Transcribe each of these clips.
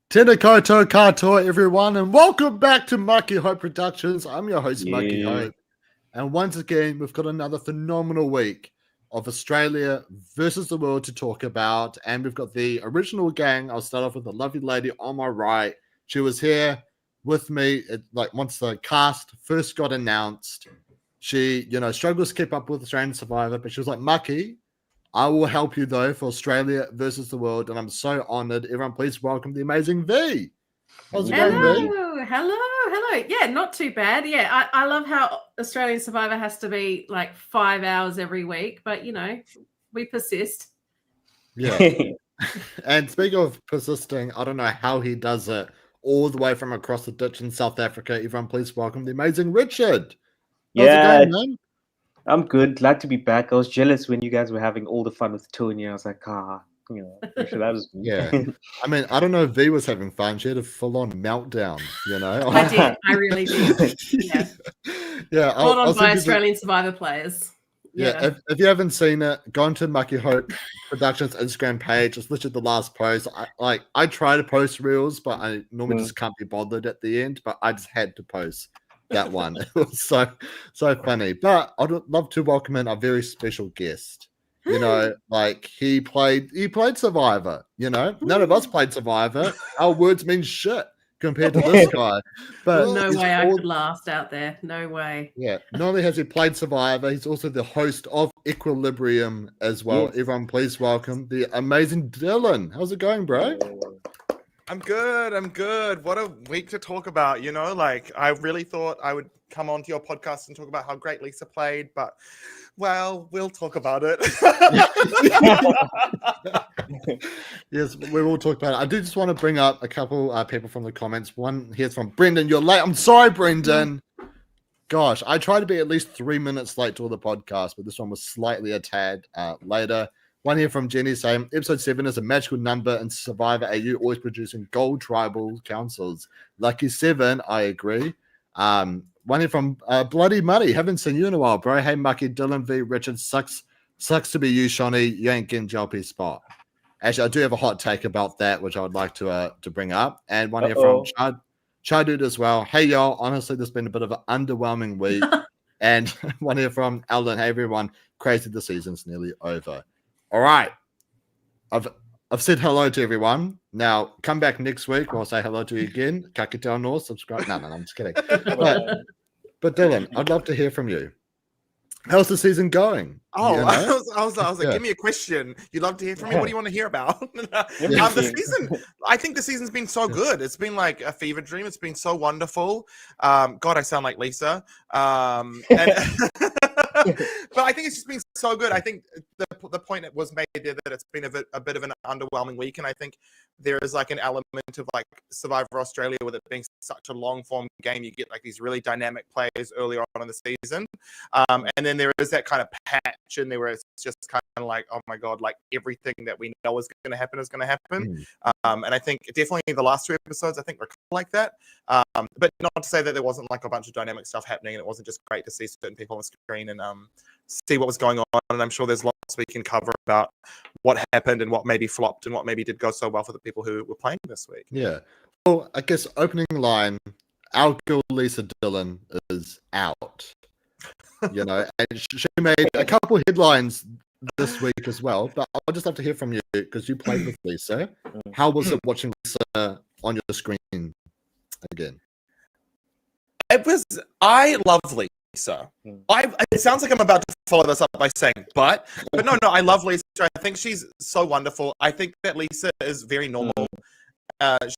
Tēnā koutou katoa, everyone, and welcome back to Mucky Hope Productions. I'm your host, Mucky Yeah. Hope. And once again, we've got another phenomenal week of Australia versus the world to talk about. And we've got the original gang. I'll start off with the lovely lady on my right. She was here with me once the cast first got announced. She, struggles to keep up with Australian Survivor, but she was like, Mucky, I will help you though for Australia versus the world, and I'm so honored. Everyone, please welcome the amazing V. How's it going, V? Hello. Yeah, not too bad. Yeah, I love how Australian Survivor has to be like 5 hours every week, but we persist. Yeah. And speaking of persisting, I don't know how he does it all the way from across the ditch in South Africa. Everyone, please welcome the amazing Richard. How's it going, man? I'm good. Glad to be back. I was jealous when you guys were having all the fun with Tony. I was like, actually, that was me. Yeah. I mean, I don't know if V was having fun. She had a full-on meltdown, I did. I really did. Yeah. Yeah. Brought on by Australian Survivor players. Yeah, if you haven't seen it, go onto Mucky Hope Productions Instagram page. It's literally the last post. I try to post reels, but I normally just can't be bothered at the end. But I just had to post that one. It was so funny. But I'd love to welcome in a very special guest. He played Survivor. None of us played Survivor. Our words mean shit compared to this guy. But no way I could last out there. No way. Yeah. Not only has he played Survivor, he's also the host of Equilibrium as well. Yes. Everyone, please welcome the amazing Dylan. How's it going, bro? I'm good. What a week to talk about, I really thought I would come onto your podcast and talk about how great Lisa played, but well, we'll talk about it. Yes, we will talk about it. I do just want to bring up a couple people from the comments. One here's from Brendan. You're late. I'm sorry, Brendan. Gosh, I try to be at least 3 minutes late to all the podcast, but this one was slightly a tad later. One here from Jenny saying, episode 7 is a magical number and Survivor AU always producing gold tribal councils. Lucky 7, I agree. One here from Bloody Muddy. Haven't seen you in a while, bro. Hey, Mucky, Dylan V, Richard. Sucks to be you, Shonee. You ain't getting JLP spot. Actually, I do have a hot take about that, which I would like to bring up. And one here from Chad as well. Hey, y'all. Honestly, this has been a bit of an underwhelming week. And one here from Alan. Hey, everyone. Crazy, the season's nearly over. All right. I've said hello to everyone. Now, come back next week. I'll say hello to you again. Kakitao North, subscribe. No, I'm just kidding. But Dylan, I'd love to hear from you. How's the season going? Oh, I was like, give me a question. You'd love to hear from me. What do you want to hear about? The season, I think the season's been so good. It's been like a fever dream. It's been so wonderful. God, I sound like Lisa. But I think it's just been so good. I think the point that was made there that it's been a bit of an underwhelming week, and I think there is like an element of like Survivor Australia with it being such a long form game. You get like these really dynamic players earlier on in the season, and then there is that kind of patch in there where it's just kind of like, oh my god, like everything that we know is going to happen is going to happen. And I think definitely the last 2 episodes I think were like that, but not to say that there wasn't like a bunch of dynamic stuff happening and it wasn't just great to see certain people on the screen and see what was going on. And I'm sure there's lots we can cover about what happened and what maybe flopped and what maybe did go so well for the people who were playing this week. Yeah. Well, I guess opening line, our girl Lisa Dylan is out. And she made a couple headlines this week as well, but I'd just love to hear from you because you played with Lisa. How was it watching Lisa on your screen again? I love Lisa. It sounds like I'm about to follow this up by saying, but no, I love Lisa. I think she's so wonderful. I think that Lisa is very normal.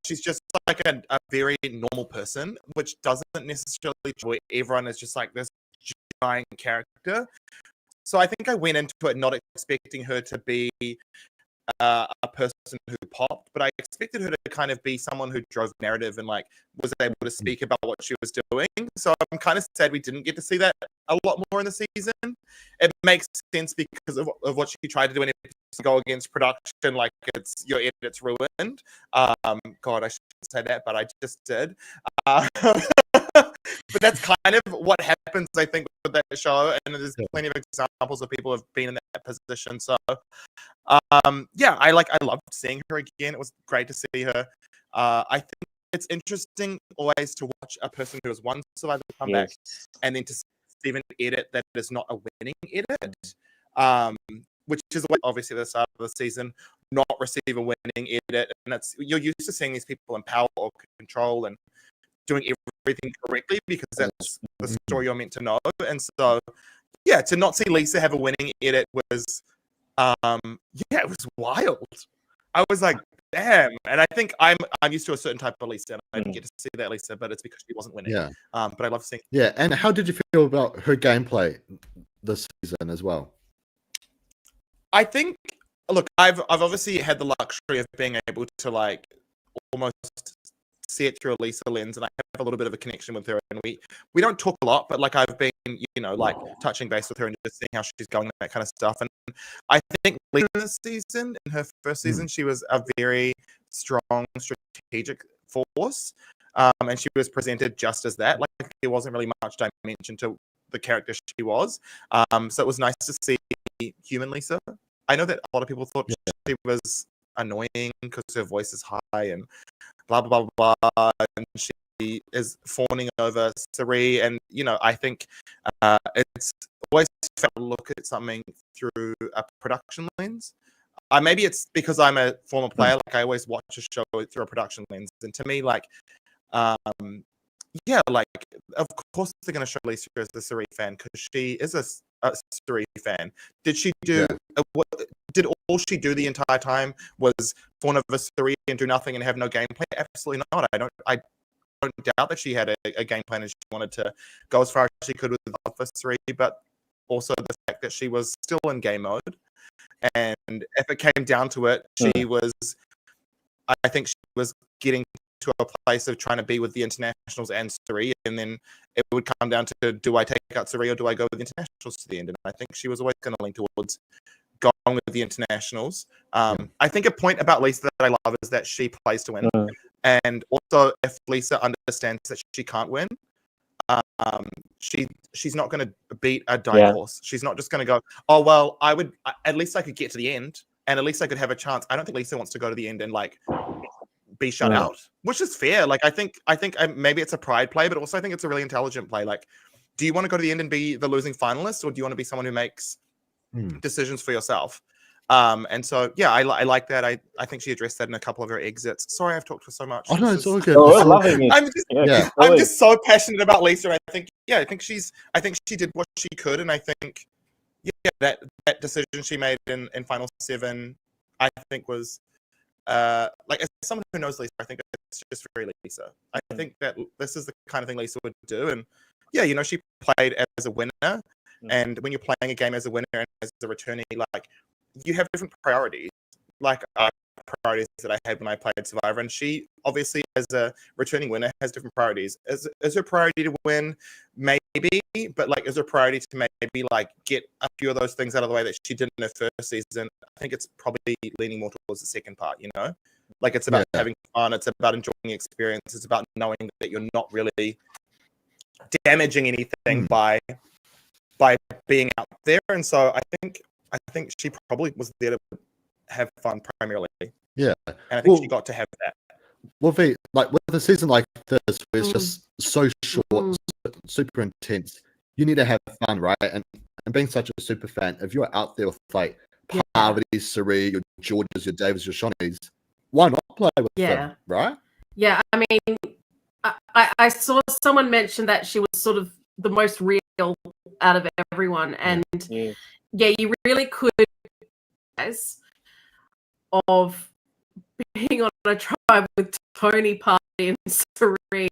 She's just like a very normal person, which doesn't necessarily where everyone is just like this giant character. So I think I went into it not expecting her to be a person who popped, but I expected her to kind of be someone who drove narrative and like was able to speak about what she was doing. So I'm kind of sad we didn't get to see that a lot more in the season. It makes sense because of what she tried to do in to go against production, like it's your edit's ruined. God, I shouldn't say that, but I just did. But that's kind of what happens, I think, with that show, and there's plenty of examples of people who have been in that position. So, I loved seeing her again. It was great to see her I think it's interesting always to watch a person who has won Survivor come back, and then to see an edit that is not a winning edit, which is obviously the start of the season, not receive a winning edit, and you're used to seeing these people in power or control and doing everything correctly because that's the story you're meant to know. And so, yeah, to not see Lisa have a winning edit was, it was wild. I was like, damn. And I think I'm used to a certain type of Lisa, and I didn't get to see that Lisa, but it's because she wasn't winning. Yeah. But I love seeing. Yeah. And how did you feel about her gameplay this season as well? I think, look, I've obviously had the luxury of being able to like almost see it through a Lisa lens, and I have a little bit of a connection with her, and we don't talk a lot, but like I've been, like touching base with her and just seeing how she's going and that kind of stuff. And I think Lisa this season, in her first season, she was a very strong strategic force, and she was presented just as that. Like there wasn't really much dimension to the character she was. So it was nice to see human Lisa. I know that a lot of people thought she was annoying because her voice is high and blah blah blah blah, and she is fawning over Sari. And I think it's always fun to look at something through a production lens. Maybe it's because I'm a former player. Like I always watch a show through a production lens, and to me, like, like of course they're going to show Lisa as the Sari fan because she is a Sari fan. Did she do? Did all she do the entire time was fawn over Sari and do nothing and have no gameplay? Absolutely not. I don't doubt that she had a game plan and she wanted to go as far as she could with the love for Sari, but also the fact that she was still in game mode. And if it came down to it, I think she was getting to a place of trying to be with the internationals and Sari, and then it would come down to, do I take out Sari or do I go with the internationals to the end? And I think she was always going to lean towards going with the internationals. I think a point about Lisa that I love is that she plays to win. And also, if Lisa understands that she can't win, she's not going to beat a dying horse. She's not just going to go, oh, well, at least I could get to the end, and at least I could have a chance. I don't think Lisa wants to go to the end and like be shut out, which is fair. Like I think maybe it's a pride play, but also I think it's a really intelligent play. Like, do you want to go to the end and be the losing finalist, or do you want to be someone who makes decisions for yourself? And so I like that. I think she addressed that in a couple of her exits. Sorry, I've talked for so much. Oh no, it's all good. We're loving it. I'm just so passionate about Lisa. I think she did what she could, and I think that decision she made in Final 7, I think was like, as someone who knows Lisa, I think it's just very Lisa. I think that this is the kind of thing Lisa would do, and she played as a winner, and when you're playing a game as a winner and as a returnee, like, you have different priorities. Like priorities that I had when I played Survivor, and she obviously, as a returning winner, has different priorities. Is her priority to win? Maybe, but like, is her priority to maybe like get a few of those things out of the way that she did in her first season? I think it's probably leaning more towards the second part. Like it's about having fun. It's about enjoying the experience. It's about knowing that you're not really damaging anything by being out there. And so I think she probably was there to have fun primarily. Yeah. And I think she got to have that. Well, V, like with a season like this, where it's just so short, super intense, you need to have fun, right? And being such a super fan, if you're out there with like Parvati, Sari, your Georges, your Davids, your Shonees, why not play with them, right? Yeah, I mean, I saw someone mention that she was sort of the most real out of everyone, and you really could, guys, of being on a tribe with Tony, Party, and Sari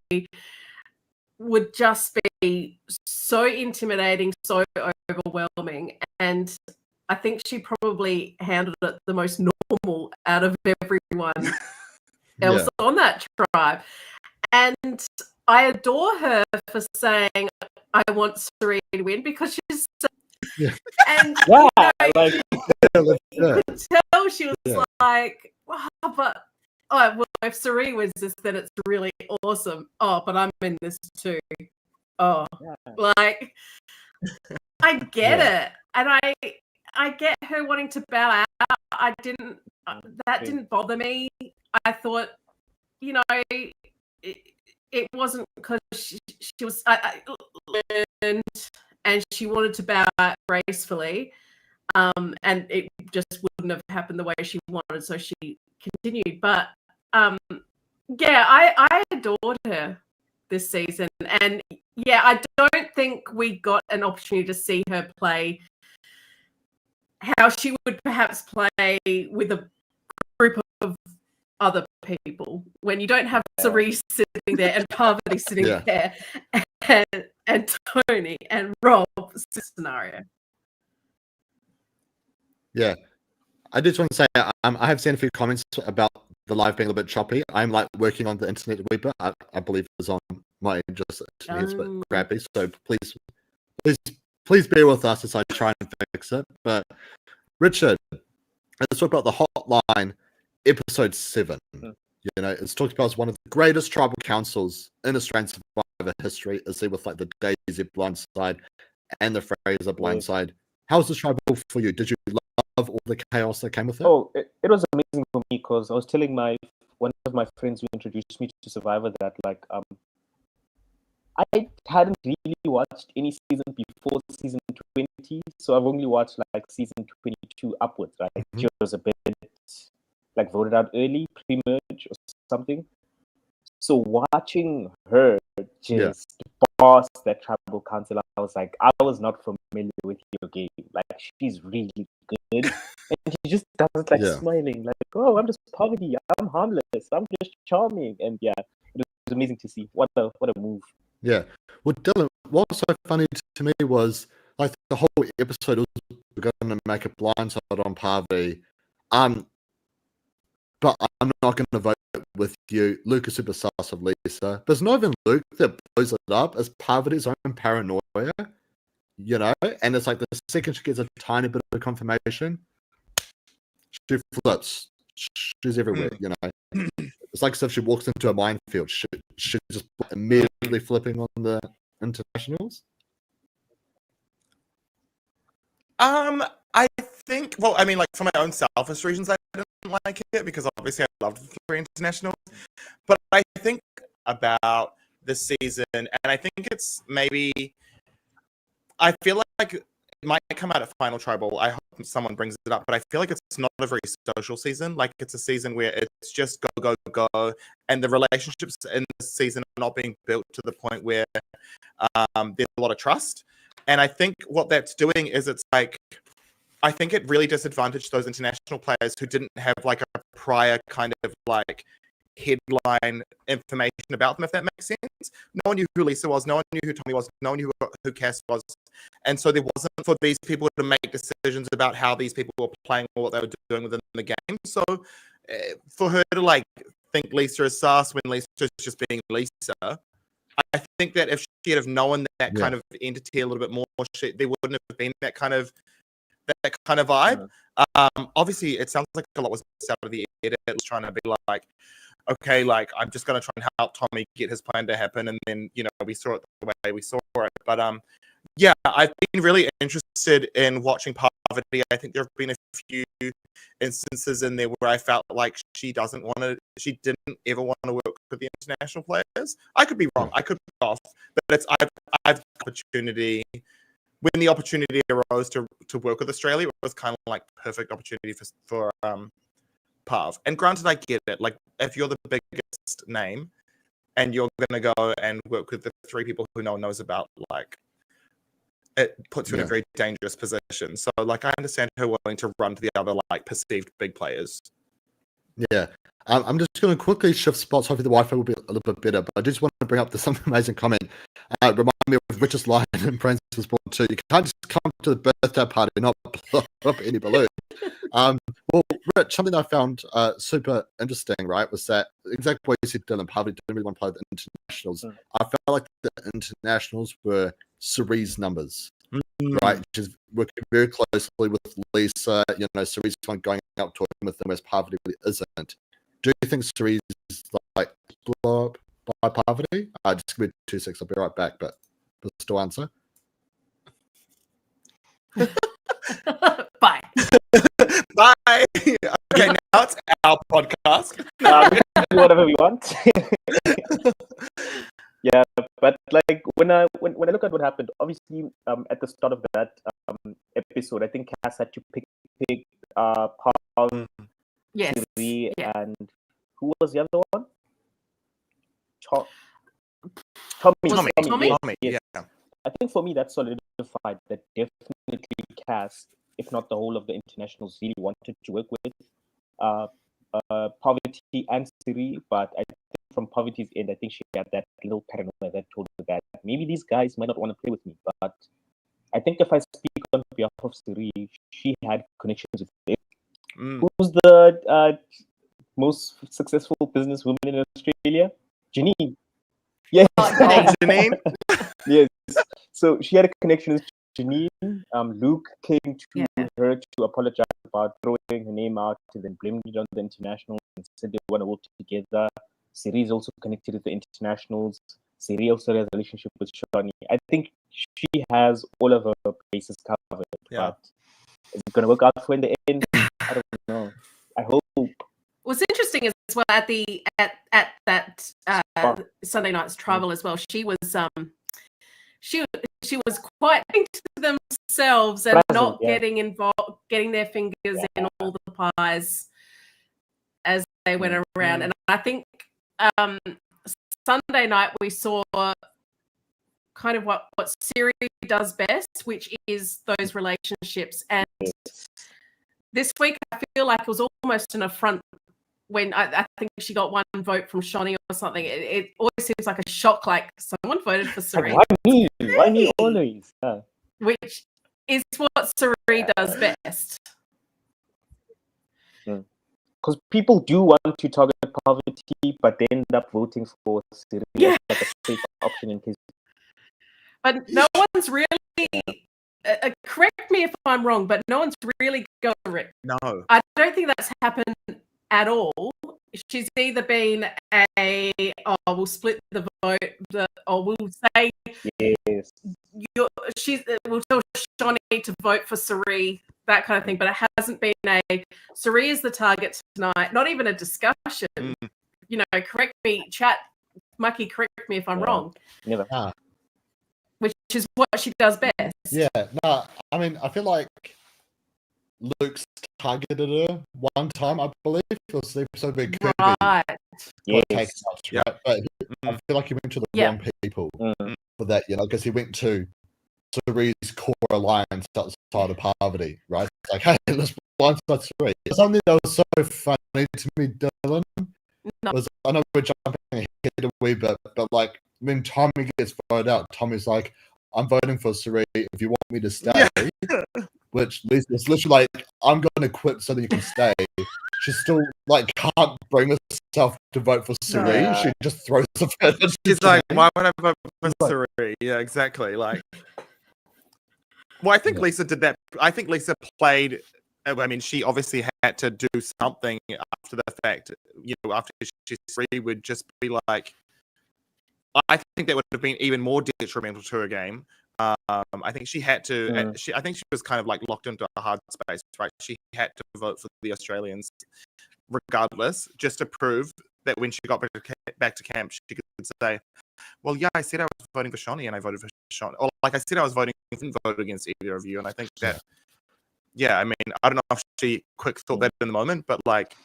would just be so intimidating, so overwhelming, and I think she probably handled it the most normal out of everyone else on that tribe. And I adore her for saying, I want Sari to win, because she's and you could tell she was like, but well, if Sari wins this, then it's really awesome. Oh, but I'm in this too. Oh, like, I get it, and I get her wanting to bow out. That didn't bother me. I thought you know, it wasn't because she was learned and she wanted to bow out gracefully, and it just wouldn't have happened the way she wanted, so she continued. But yeah, I adored her this season, and yeah, I don't think we got an opportunity to see her play how she would perhaps play with a group of other people when you don't have Cerise sitting there and Parvati sitting there and Tony and Rob scenario. Yeah. I just want to say I have seen a few comments about the live being a little bit choppy. I'm like working on the internet a wee bit. I believe it's on my just internet's a bit crappy. So please bear with us as I try and fix it. But Richard, let's talk about the Hotline, episode 7. You know, it's talked about as one of the greatest tribal councils in Australian Survivor history, as they with like the Daisy blindside and the Fraser blindside. How was this tribal for you? Did you love all the chaos that came with it? Oh, it was amazing for me because I was telling one of my friends who introduced me to Survivor that like I hadn't really watched any season before season 20, so I've only watched like season 22 upwards, right? She was a bit like voted out early, pre-merge or something. So watching her just boss that tribal council, I was like, I was not familiar with your game. Like, she's really good. And she just does it like smiling, like, oh, I'm just poverty, I'm harmless, I'm just charming. And yeah, it was amazing to see. What a move. Yeah. Well, Dylan, what was so funny to me was like the whole episode was going to make a blindside on Parvati. But I'm not going to vote with you. Luke is super sus of Lisa. But it's not even Luke that blows it up. It's Parvati's own paranoia, you know? And it's like the second she gets a tiny bit of confirmation, she flips. She's everywhere, you know? It's like as if she walks into a minefield. She's just immediately flipping on the internationals. I think, well, I mean, like for my own selfish reasons, I didn't like it because obviously I loved the 3 internationals. But I think about this season, and I think it's maybe, I feel like it might come out at Final Tribal. I hope someone brings it up, but I feel like it's not a very social season. Like it's a season where it's just go, go, go. And the relationships in this season are not being built to the point where there's a lot of trust. And I think what that's doing is it's like, I think it really disadvantaged those international players who didn't have like a prior kind of like headline information about them, if that makes sense. No one knew who Lisa was, no one knew who Tommy was, no one knew who Cass was. And so there wasn't for these people to make decisions about how these people were playing or what they were doing within the game. So for her to like think Lisa is sus when Lisa is just being Lisa, I think that if she had have known that kind of entity a little bit more, there wouldn't have been that kind of vibe. Obviously, it sounds like a lot was out of the edit. It was trying to be like, okay, like I'm just going to try and help Tommy get his plan to happen, and then we saw it the way we saw it. But yeah, I've been really interested in watching Parvati. I think there have been a few instances in there where I felt like she didn't ever want to work with the international players. I could be wrong. I could be off, but I've opportunity. When the opportunity arose to work with Australia, it was kind of like perfect opportunity for Pav. And granted, I get it. Like if you're the biggest name and you're going to go and work with the 3 people who no one knows about, like it puts you in a very dangerous position. So like I understand her willing to run to the other like perceived big players. Yeah. I'm just going to quickly shift spots. Hopefully the Wi-Fi will be a little bit better. But I just want to bring up this amazing comment. Remind me of Richard's line in Prince was born too. You can't just come to the birthday party and not blow up any balloon. Well, Rich, something I found super interesting, right, was that exactly what you said, Dylan. Parvati didn't really want to play the internationals. I felt like the internationals were Cerise numbers. Right, she's working very closely with Lisa. Cerise one going out talking with them, whereas Parvati really isn't. Do you think Cerise is like blow up by Parvati? Just give me 2 seconds. I'll be right back. But still answer. Bye. Bye. Okay, now it's our podcast. do whatever we want. Yeah, but like when I look at what happened, obviously at the start of that episode, I think Cass had to pick Paul, Yes. Siri, Yeah. and who was the other one? Tommy. Yes. Yeah. I think for me that solidified that definitely Cass, if not the whole of the internationals, really wanted to work with Poverty and Siri, but I think from Poverty's end, I think she had that little paranoia that told her that maybe these guys might not want to play with me. But I think if I speak on behalf of Siri, she had connections with them. Who's the most successful businesswoman in Australia? Janine. Yes. Janine? Yes. So she had a connection with Janine. Luke came to her to apologize about throwing her name out and then blaming it on the internationals and said they want to work together. Siri is also connected with the internationals. Siri also has a relationship with Shonee. I think she has all of her bases covered. Yeah. But is it going to work out for her in the end? I don't know. I hope. What's interesting as well at that Sunday night's travel as well, she was she was quite into themselves and not getting involved, getting their fingers in all the pies as they went around. And I think Sunday night we saw kind of what Siri does best, which is those relationships. And this week I feel like it was almost an affront when I think she got one vote from Shonee or something. It always seems like a shock, like someone voted for Siri. Why me? Why me always? Yeah. Which is what Siri does best. Because people do want to target Poverty, but they end up voting for Siri as like a safe option in case. But no one's really, correct me if I'm wrong, but no one's really going for it. No. I don't think that's happened at all. She's either been we'll split the vote, or we'll say we'll tell Shonee to vote for Siri, that kind of thing. But it hasn't been Siri is the target tonight. Not even a discussion. You know, correct me, chat, Mucky, correct me if I'm wrong. Never. Which is what she does best. Yeah, no, I mean, I feel like Luke's targeted her one time, I believe. It was the episode where Kirby got taken out, right? But I feel like he went to the wrong people for that, you know, because he went to Siri's core alliance outside of Poverty, right? It's like, hey, let's blindside Siri. Something that was so funny to me, Dylan, was, I know we're jumping ahead a wee bit, but like when Tommy gets voted out, Tommy's like, I'm voting for Siri if you want me to stay. Which is literally like, I'm going to quit so that you can stay. She still like can't bring herself to vote for Siri. She just throws a fit. She's like, why would I vote for Siri? Yeah, exactly. Like, well, I think Lisa did that. I think Lisa played. I mean, she obviously had to do something after the fact. You know, after Siri would just be like, I think that would have been even more detrimental to her game. I think she had to. I think she was kind of like locked into a hard space, right? She had to vote for the Australians, regardless, just to prove that when she got back to camp, she could say, "Well, yeah, I said I was voting for Shonee, and I voted for Shonee." Or like I said, I was voting, didn't vote against either of you, and I think that, I mean, I don't know if she quick thought that in the moment, but like,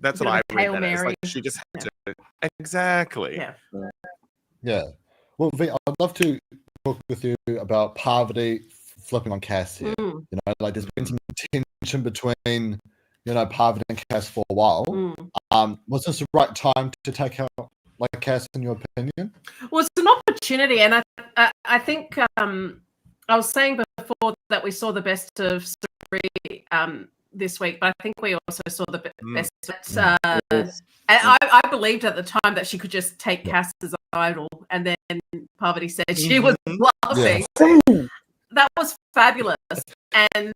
that's what I read. That as. Like, she just had to exactly. Yeah. Well, V, I'd love to talk with you about Poverty flipping on Cass here. You know, like there's been some tension between, you know, Poverty and Cass for a while. Was this the right time to take out like Cass, in your opinion? Well, it's an opportunity, and I think I was saying before that we saw the best of Siri this week, but I think we also saw the best. I believed at the time that she could just take Cass as idol, and then Poverty said she was laughing. That was fabulous, and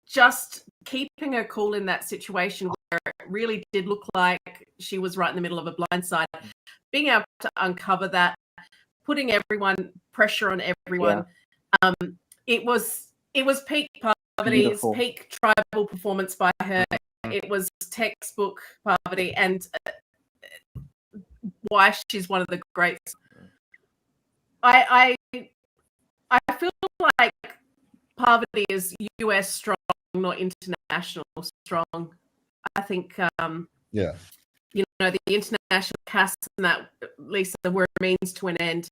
just keeping her cool in that situation where it really did look like she was right in the middle of a blindside, being able to uncover that, putting pressure on everyone. It was peak Poverty's peak tribal performance by her it was textbook Parvati, and why she's one of the greats. I feel like Parvati is US strong, not international strong. I think Yeah. you know, the international cast and that Lisa were a means to an end.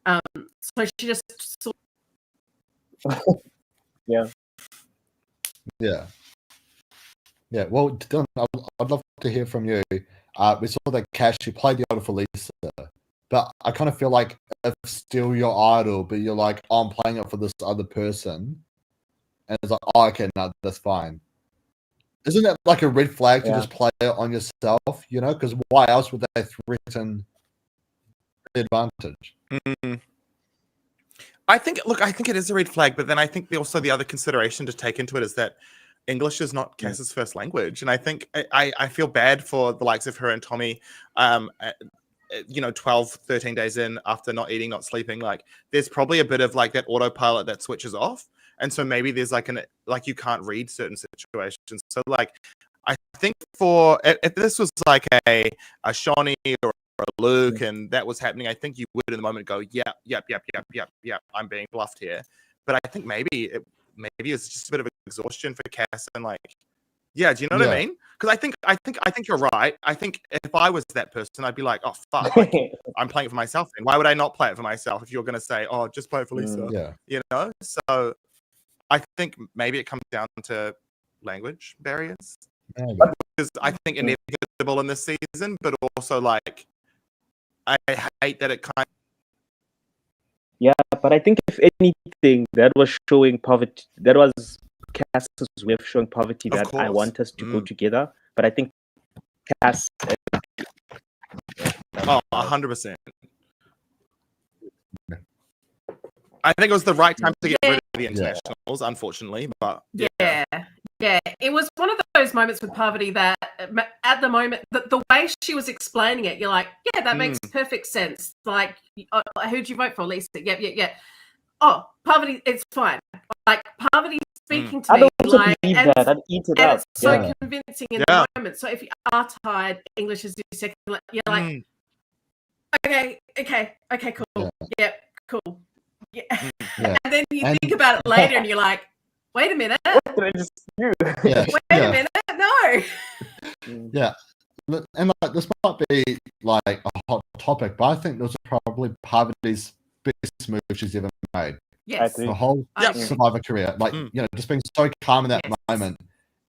So she just sort Yeah. Yeah. Yeah. Well, Dylan, I'd love to hear from you. We saw that Cash, you played the idol for Lisa, but I kind of feel like it's still your idol, but you're like, oh, I'm playing it for this other person. And it's like, oh, okay, no, that's fine. Isn't that like a red flag to just play it on yourself, you know? Because why else would they threaten the advantage? I think it is a red flag, but then I think also the other consideration to take into it is that English is not Cass's first language. And I think I feel bad for the likes of her and Tommy, 12, 13 days in after not eating, not sleeping. Like, there's probably a bit of like that autopilot that switches off. And so maybe there's like you can't read certain situations. So like, I think if this was like a Shonee or a Luke and that was happening, I think you would in the moment go, yep, I'm being bluffed here. But I think maybe it's just a bit of exhaustion for Cass and like, do you know what I mean? Because I think you're right. I think if I was that person, I'd be like, oh fuck, like, I'm playing it for myself. Then why would I not play it for myself if you're going to say, oh, just play it for Lisa? You know. So I think maybe it comes down to language barriers, because I think inevitable in this season, but also like I hate that it kind. Yeah, but I think if anything, that was showing poverty. That was Cass's way of showing poverty that I want us to go together. But I think Cass. 100%. I think it was the right time to get rid of the internationals, unfortunately. But yeah, it was one of those moments with Parvati that at the moment, the way she was explaining it, you're like, yeah, that makes perfect sense. Like, who'd you vote for, Lisa? Yeah. Oh, Parvati, it's fine. Like, Parvati speaking to me, like, and it's so convincing in the moment. So if you are tired, English is your second, you're like, okay, cool. Yeah, cool. Yeah. And then you think about it later and you're like, wait a minute. What did I just do? Wait a minute. No. Yeah. And like, this might be like a hot topic, but I think this is probably Parvati's best move she's ever made. Yes. The whole Survivor career. Like, you know, just being so calm in that moment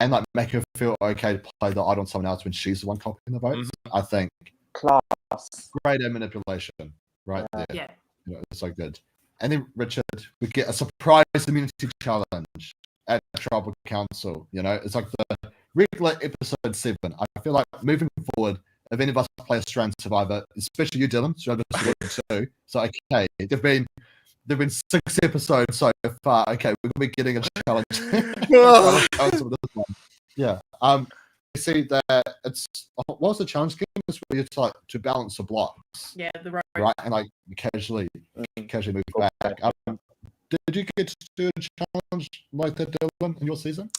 and like make her feel okay to play the idol on someone else when she's the one copying the votes. I think class. Great at manipulation right there. Yeah. You know, it's so good. And then Richard, we get a surprise immunity challenge at Tribal Council. You know, it's like the regular episode 7. I feel like moving forward, if any of us play Australian Survivor, especially you, Dylan, Survivor 2. So okay, there've been 6 episodes so far. Okay, we're gonna be getting a challenge. Yeah. You see that it's what was the challenge game? It's where you like to balance the blocks. Yeah, the rope. Right, and like casually move back. Did you get to do a challenge like that, Dylan, in your season?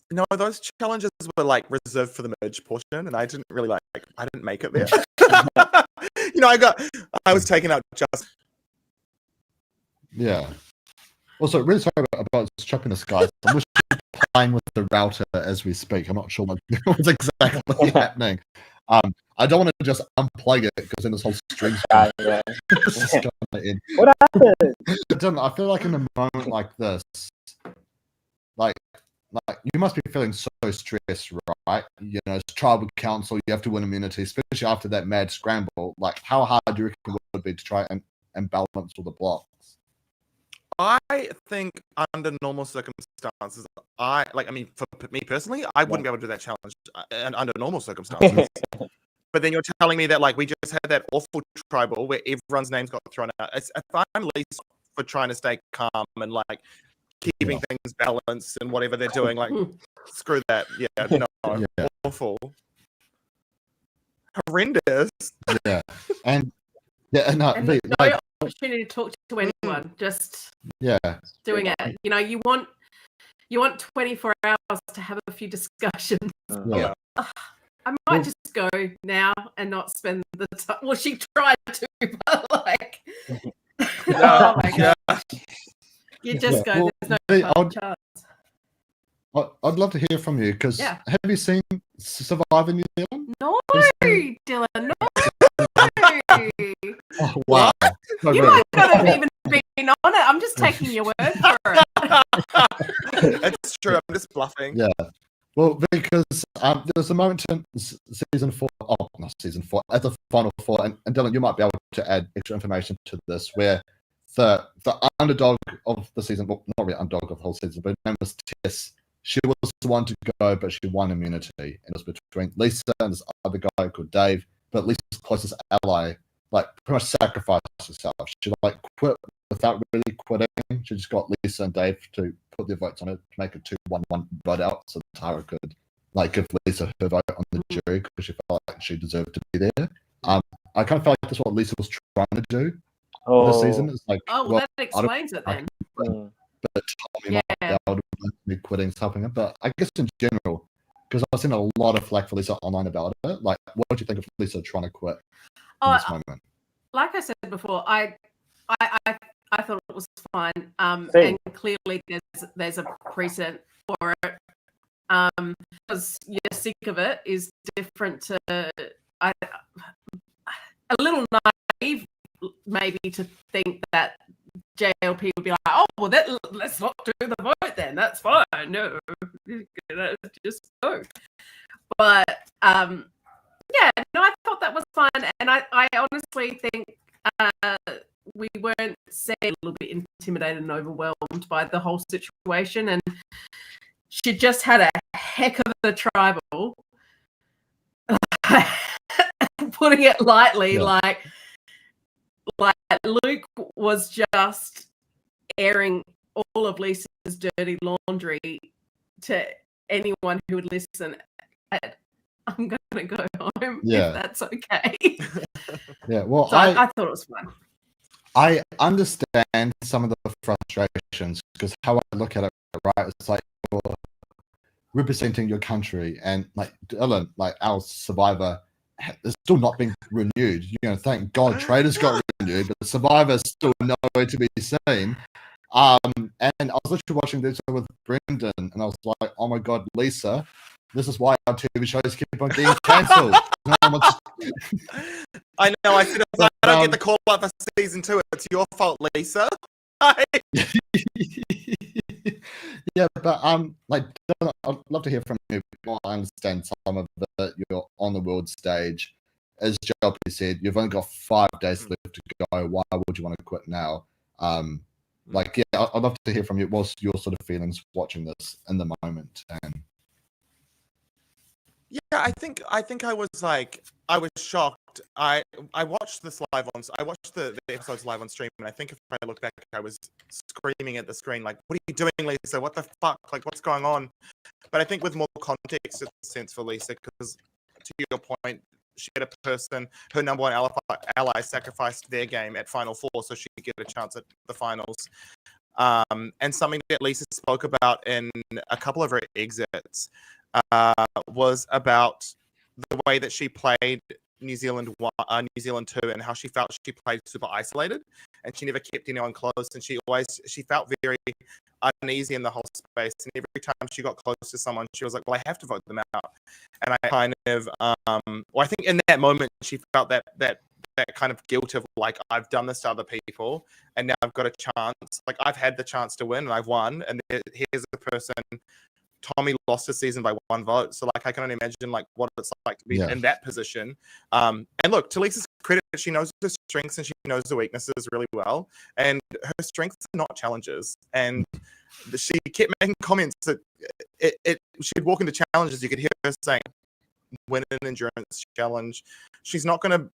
No, those challenges were like reserved for the merge portion, and I didn't really I didn't make it there. You know, I was taken out just. Yeah. Also, really sorry about chopping the skies. I'm literally playing with the router as we speak. I'm not sure what's exactly happening. I don't want to just unplug it because then this whole stream's in. What happened? I feel like in a moment like this, like you must be feeling so stressed, right? You know, it's Tribal Council, you have to win immunity, especially after that mad scramble. Like, how hard do you reckon it would be to try and balance all the blocks? I think under normal circumstances, for me personally, I wouldn't be able to do that challenge under normal circumstances. But then you're telling me that like we just had that awful tribal where everyone's names got thrown out. If I'm least for trying to stay calm and like keeping things balanced and whatever they're doing, like screw that. Awful, horrendous. Yeah, and no opportunity to talk to anyone. Just doing it. You know, you want you want 24 hours to have a few discussions. Yeah. I might just go now and not spend the time. Well, she tried to, but like, oh my god, you just go. There's no chance. I'd love to hear from you because have you seen Survivor New Zealand? No, Dylan, no. Oh, wow. You might not have even been on it. I'm just taking your word for it. It's true. I'm just bluffing. Yeah. Well, because there's a moment in season 4, not season 4, at the final 4, and Dylan, you might be able to add extra information to this, where the underdog of the season, well, not really underdog of the whole season, but her name was Tess. She was the one to go, but she won immunity. And it was between Lisa and this other guy called Dave, but Lisa's closest ally, like, pretty much sacrificed herself. She, like, quit without really quitting. She just got Lisa and Dave to put their votes on it to make a 2-1-1 vote out so Tara could, like, give Lisa her vote on the jury because she felt like she deserved to be there. I kind of felt like that's what Lisa was trying to do this season. It's like, that explains it then. But Tommy might be able to be quitting is helping her. But I guess in general, because I've seen a lot of flack for Lisa online about it. Like, what do you think of Lisa trying to quit in this moment? Like I said before, I thought it was fine. And clearly there's a precedent for it. Because you're sick of it is different to a little naive maybe to think that JLP would be like, oh, well, let's not do the vote then. That's fine. No, just go. But I thought that was fine, and I honestly think we weren't say a little bit intimidated and overwhelmed by the whole situation, and she just had a heck of a tribal. Putting it lightly, like Luke was just airing all of Lisa's dirty laundry to anyone who would listen. I'm going to go home if that's okay. Well, so I thought it was fun. I understand some of the frustrations because how I look at it, right, it's like you're representing your country, and like Dylan, like our Survivor is still not being renewed. Thank God Traders got renewed, but Survivor's still nowhere to be seen. And I was literally watching this with Brendan, and I was like, oh my God, Lisa, this is why our TV shows keep on getting cancelled. I know, I said, I don't get the call up for season 2. It's your fault, Lisa. Yeah, but like, I'd love to hear from you. I understand some of it. You're on the world stage. As JLP said, you've only got 5 days left to go. Why would you want to quit now? Like, yeah, I'd love to hear from you. What's your sort of feelings watching this in the moment? And yeah, I think I was shocked. I watched this live on. I watched the episodes live on stream, and I think if I look back, I was screaming at the screen like, "What are you doing, Lisa? What the fuck? Like, what's going on?" But I think with more context, it's a sense for Lisa because, to your point, she had a person, her number one ally sacrificed their game at Final 4 so she could get a chance at the finals. And something that Lisa spoke about in a couple of her exits was about the way that she played New Zealand 2 and how she felt she played super isolated and she never kept anyone close, and she felt very uneasy in the whole space, and every time she got close to someone she was like, well, I have to vote them out. And I kind of I think in that moment she felt that kind of guilt of like, I've done this to other people and now I've got a chance, like I've had the chance to win and I've won, and here's a person. Tommy lost his season by 1 vote, so like I can only imagine like what it's like to be in that position. And look, to Lisa's credit, she knows her strengths and she knows the weaknesses really well, and her strengths are not challenges. And she kept making comments that she'd walk into challenges, you could hear her saying, win an endurance challenge. She's not going to,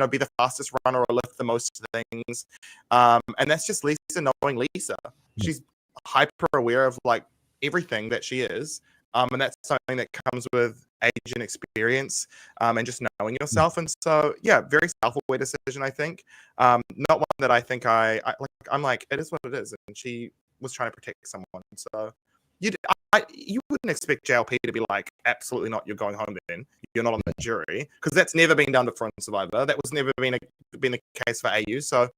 be the fastest runner or lift the most things. And that's just Lisa knowing Lisa. She's hyper aware of like everything that she is. And that's something that comes with age and experience, and just knowing yourself. And so, yeah, very self-aware decision, I think. Not one that I think I'm like, it is what it is. And she was trying to protect someone. So, you wouldn't expect JLP to be like, absolutely not, you're going home then. You're not on the jury. Because that's never been done before in Survivor. That was never been the case for AU. So,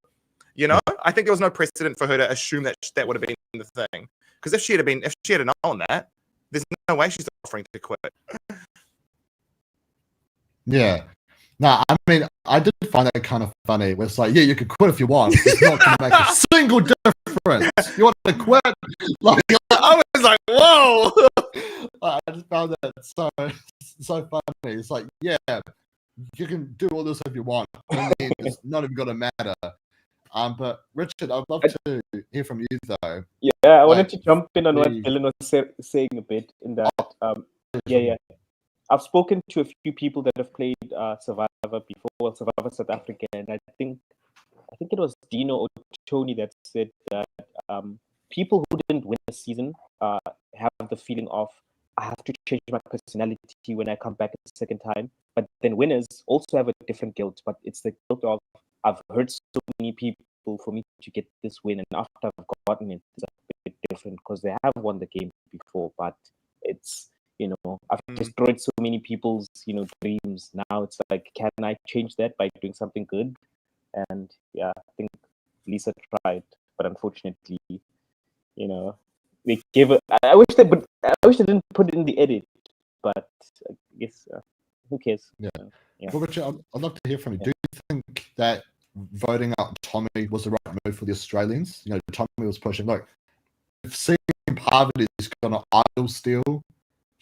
I think there was no precedent for her to assume that that would have been the thing. Because if she had known that, there's no way she's offering to quit. Yeah. No, I mean, I did find that kind of funny. Where it's like, yeah, you can quit if you want. It's not going to make a single difference. You want to quit? Like, I was like, whoa! I just found that so funny. It's like, yeah, you can do all this if you want. I mean, it's not even going to matter. But Richard, I'd love to hear from you though. Yeah, I wanted to jump in on what Dylan was saying a bit in that. Yeah. I've spoken to a few people that have played Survivor before, Survivor South Africa, and I think it was Dino or Tony that said that people who didn't win the season have the feeling of, I have to change my personality when I come back the second time. But then winners also have a different guilt, but it's the guilt of, I've hurt so many people for me to get this win, and after I've gotten it, it's a bit different because they have won the game before, but it's, I've destroyed so many people's, dreams. Now it's like, can I change that by doing something good? And yeah, I think Lisa tried, but unfortunately, they gave it. I wish they didn't put it in the edit, but I guess who cares? Yeah. Well, Richard, I'd love to hear from you. Do you think that voting out Tommy was the right move for the Australians? Tommy was pushing. Look, if seeing Parvati's got an idol still.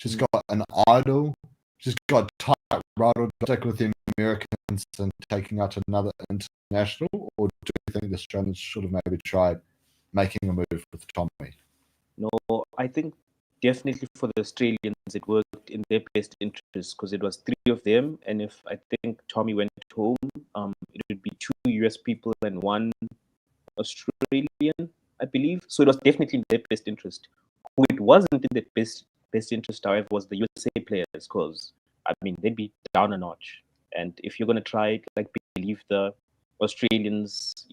She's got an idol. She's got a tight rival stick with the Americans and taking out another international. Or do you think the Australians should have maybe tried making a move with Tommy? No, I think definitely for the Australians it worked in their best interest because it was 3 of them, and if I think Tommy went home, it would be 2 US people and 1 Australian, I believe. So it was definitely in their best interest. Who it wasn't in their best interest, however, was the USA players, because they'd be down a notch. And if you're going to try it, believe the Australians,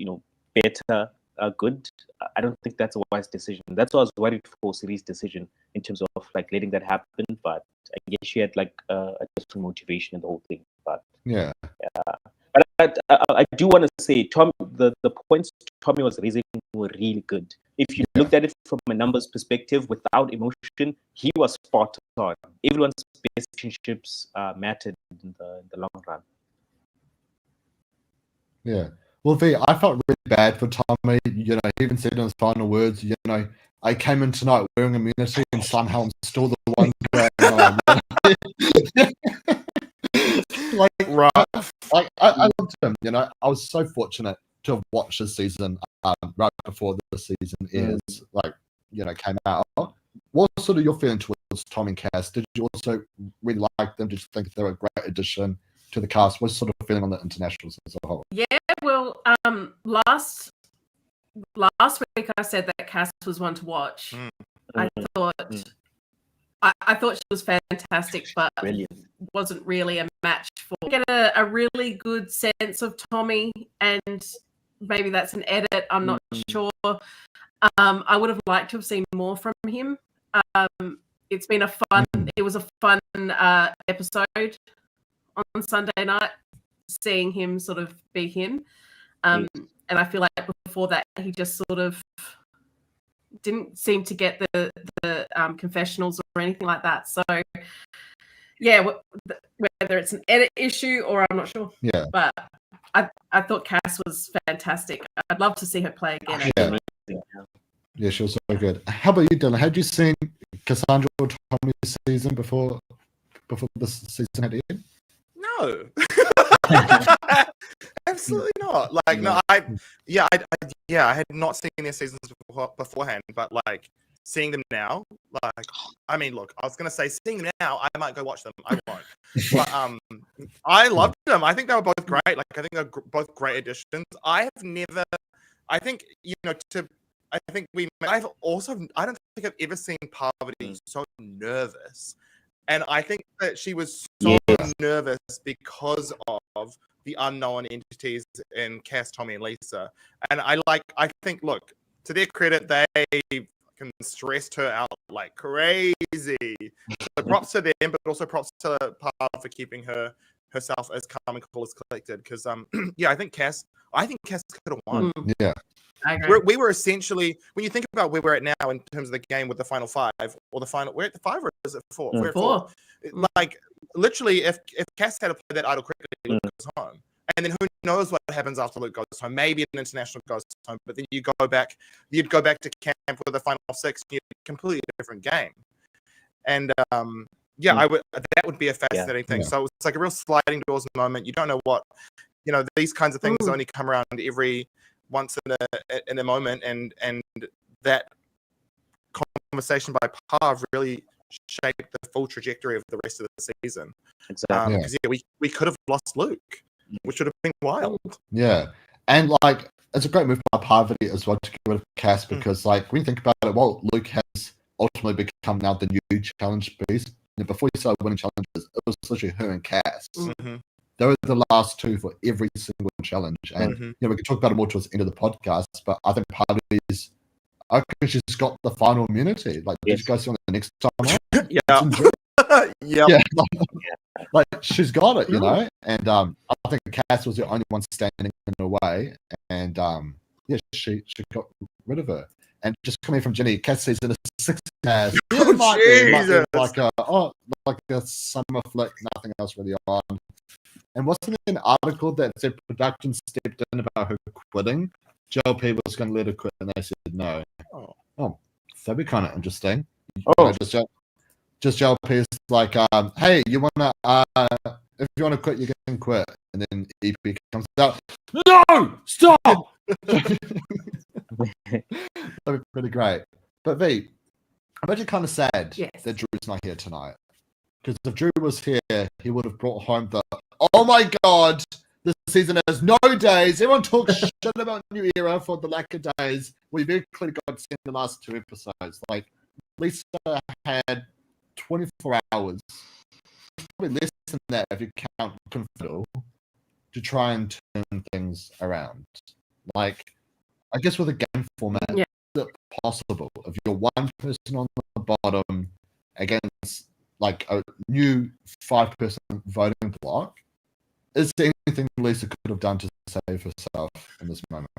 better, good, I don't think that's a wise decision. That's why I was worried for Siri's decision in terms of letting that happen. But I guess she had a different motivation in the whole thing. But yeah. But I do want to say, Tom, the points Tommy was raising were really good. If you looked at it from a numbers perspective, without emotion, he was spot on. Everyone's best relationships mattered in the long run. Yeah. Well, V, I felt really bad for Tommy. He even said in his final words, I came in tonight wearing immunity and somehow I'm still the one going on. I loved him. I was so fortunate to have watched this season right before the season came out. What sort of your feeling towards Tom and Cass? Did you also really like them? Did you think they were a great addition to the cast? What's sort of feeling on the internationals as a whole? Yeah, well, last week I said that Cass was one to watch. I thought she was fantastic, but wasn't really a match for. Get a really good sense of Tommy, and maybe that's an edit. I'm not sure. I would have liked to have seen more from him. It's been it was a fun episode on Sunday night, seeing him sort of be him. And I feel like before that, he just sort of didn't seem to get the confessionals or anything like that. So, yeah, whether it's an edit issue or I'm not sure. Yeah. But I thought Cass was fantastic. I'd love to see her play again. Yeah, she was so good. How about you, Dylan? Had you seen Cassandra or Tommy's season before the season had ended? No. Absolutely not. No, I had not seen their seasons beforehand, but seeing them now, look, I was gonna say seeing them now, I might go watch them. I won't. But I loved them. I think they were both great. I think they're both great additions. I don't think I've ever seen Parvati so nervous. And I think that she was so nervous because of the unknown entities in Cass, Tommy, and Lisa. And I think, look, to their credit, they fucking stressed her out like crazy. So props to them, but also props to Pav for keeping herself as calm and cool as collected. Because yeah, I think Cass could have won. Yeah. We were essentially, when you think about where we're at now in terms of the game with the final 5 or the final, we're at the 5 or is it 4? We're at 4. Like literally, if Cass had to play that idle cricket, Luke goes home, and then who knows what happens after Luke goes home? Maybe an international goes home, but then you'd go back to camp with the final 6, and you'd a completely different game. And that would be a fascinating thing. Yeah. So it's like a real sliding doors moment. You don't know what, these kinds of things only come around every once in a moment, and that conversation by Pav really shaped the full trajectory of the rest of the season. Exactly. Because we could have lost Luke, which would have been wild. Yeah, and like it's a great move by Parvati as well to get rid of Cass, because like when you think about it, well, Luke has ultimately become now the new challenge beast. Before he started winning challenges, it was literally her and Cass. They were the last 2 for every single challenge. And we can talk about it more towards the end of the podcast, but I think Parvati's, I reckon she's got the final immunity. Like, did you guys see on the next time? Yeah. Like she's got it, and I think Cass was the only one standing in her way, and she got rid of her. And just coming from Jenny, Cass says in a 6 hours, might be like a summer flick, nothing else really on. And wasn't there an article that said production stepped in about her quitting? JLP was going to let her quit, and they said no. Oh, that'd be kind of interesting. Just JLP is like, hey, you wanna if you wanna quit, you can quit, and then EP comes out. No, stop. That'd be pretty great. But V, I'm actually kind of sad that Drew's not here tonight, because if Drew was here, he would have brought home the, oh my god, this season has no days. Everyone talks shit about New Era for the lack of days. We very clearly got to see the last 2 episodes. Like, Lisa had 24 hours, probably less than that if you count Confidel, to try and turn things around. Like, I guess with a game format, is it possible if you're one person on the bottom against like a new 5-person voting block? Is there anything Lisa could have done to save herself in this moment?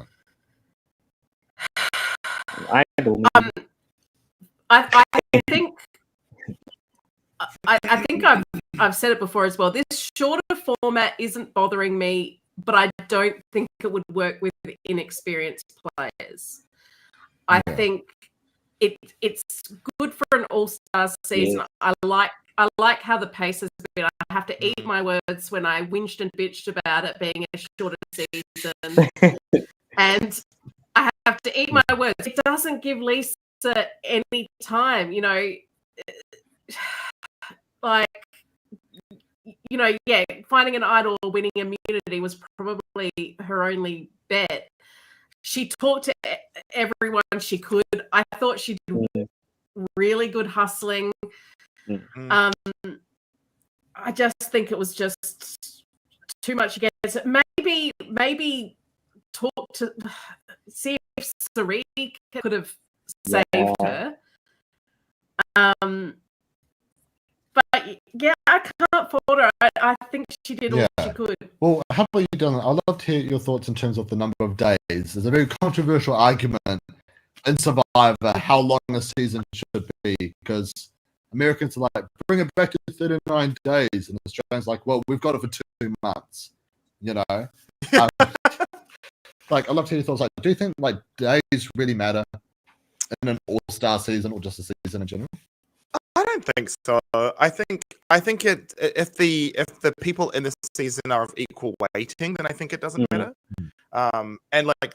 I don't. I think. I think I've said it before as well. This shorter format isn't bothering me, but I don't think it would work with inexperienced players. I think it's good for an all-star season. I like how the pace has been. I have to eat my words when I whinged and bitched about it being a shorter season, and I have to eat my words. It doesn't give Lisa any time, like, finding an idol or winning immunity was probably her only bet. She talked to everyone she could. I thought she did really good hustling. I just think it was just too much against it. Maybe talk to see if Sari could have saved her. But I can't fault her. I think she did all she could. Well, how about you, Dylan? I'd love to hear your thoughts in terms of the number of days. There's a very controversial argument in Survivor how long a season should be, because Americans are like, bring it back to 39 days, and Australians are like, well, we've got it for 2 months. Like, I'd love to hear your thoughts. Like, do you think like days really matter in an all-star season or just a season in general? I don't think so. I think it, if the people in this season are of equal weighting, then I think it doesn't matter. And like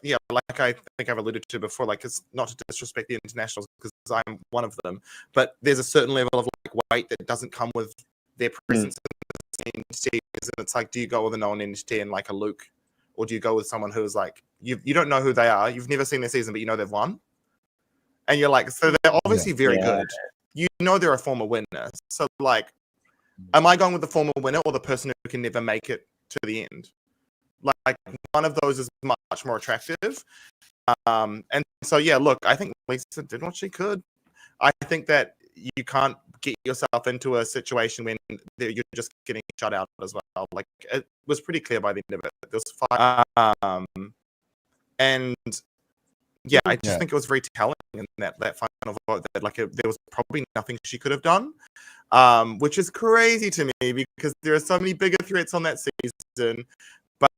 I think I've alluded to before, like, it's not to disrespect the internationals because I'm one of them, but there's a certain level of like weight that doesn't come with their presence in the entity. And it's like, do you go with a known entity and like a Luke, or do you go with someone who's like you don't know who they are, you've never seen their season, but you know they've won, and you're like, so they're obviously very good. You know they're a former winner. So, like, am I going with the former winner or the person who can never make it to the end? Like, one of those is much more attractive. And so yeah, look, I think Lisa did what she could. I think that you can't get yourself into a situation when you're just getting shut out as well. Like it was pretty clear by the end of it. There was 5, and yeah, I just think it was very telling in that final vote that like there was probably nothing she could have done, which is crazy to me because there are so many bigger threats on that season. But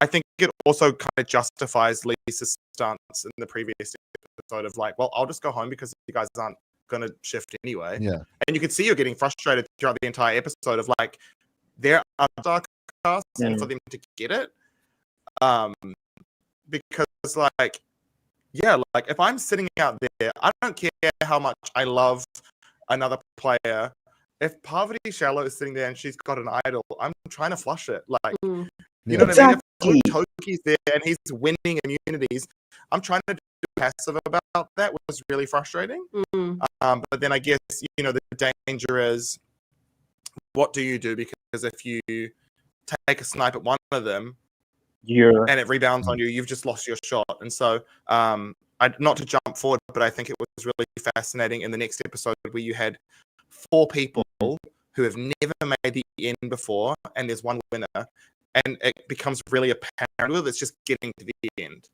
I think it also kind of justifies Lisa's stance in the previous episode of like, well, I'll just go home because you guys aren't going to shift anyway. Yeah. And you could see her getting frustrated throughout the entire episode of like, there are dark casts and for them to get it. Because like, yeah, like if I'm sitting out there, I don't care how much I love another player. If Parvati Shallow is sitting there and she's got an idol, I'm trying to flush it. Like, you know what I mean? If Toki's there and he's winning immunities, I'm trying to be passive about that, which was really frustrating. But then I guess, you know, the danger is, what do you do? Because if you take a snipe at one of them, and it rebounds on you, you've just lost your shot. And so, not to jump forward, but I think it was really fascinating in the next episode where you had 4 people who have never made the end before, and there's one winner, and it becomes really apparent that it's just getting to the end.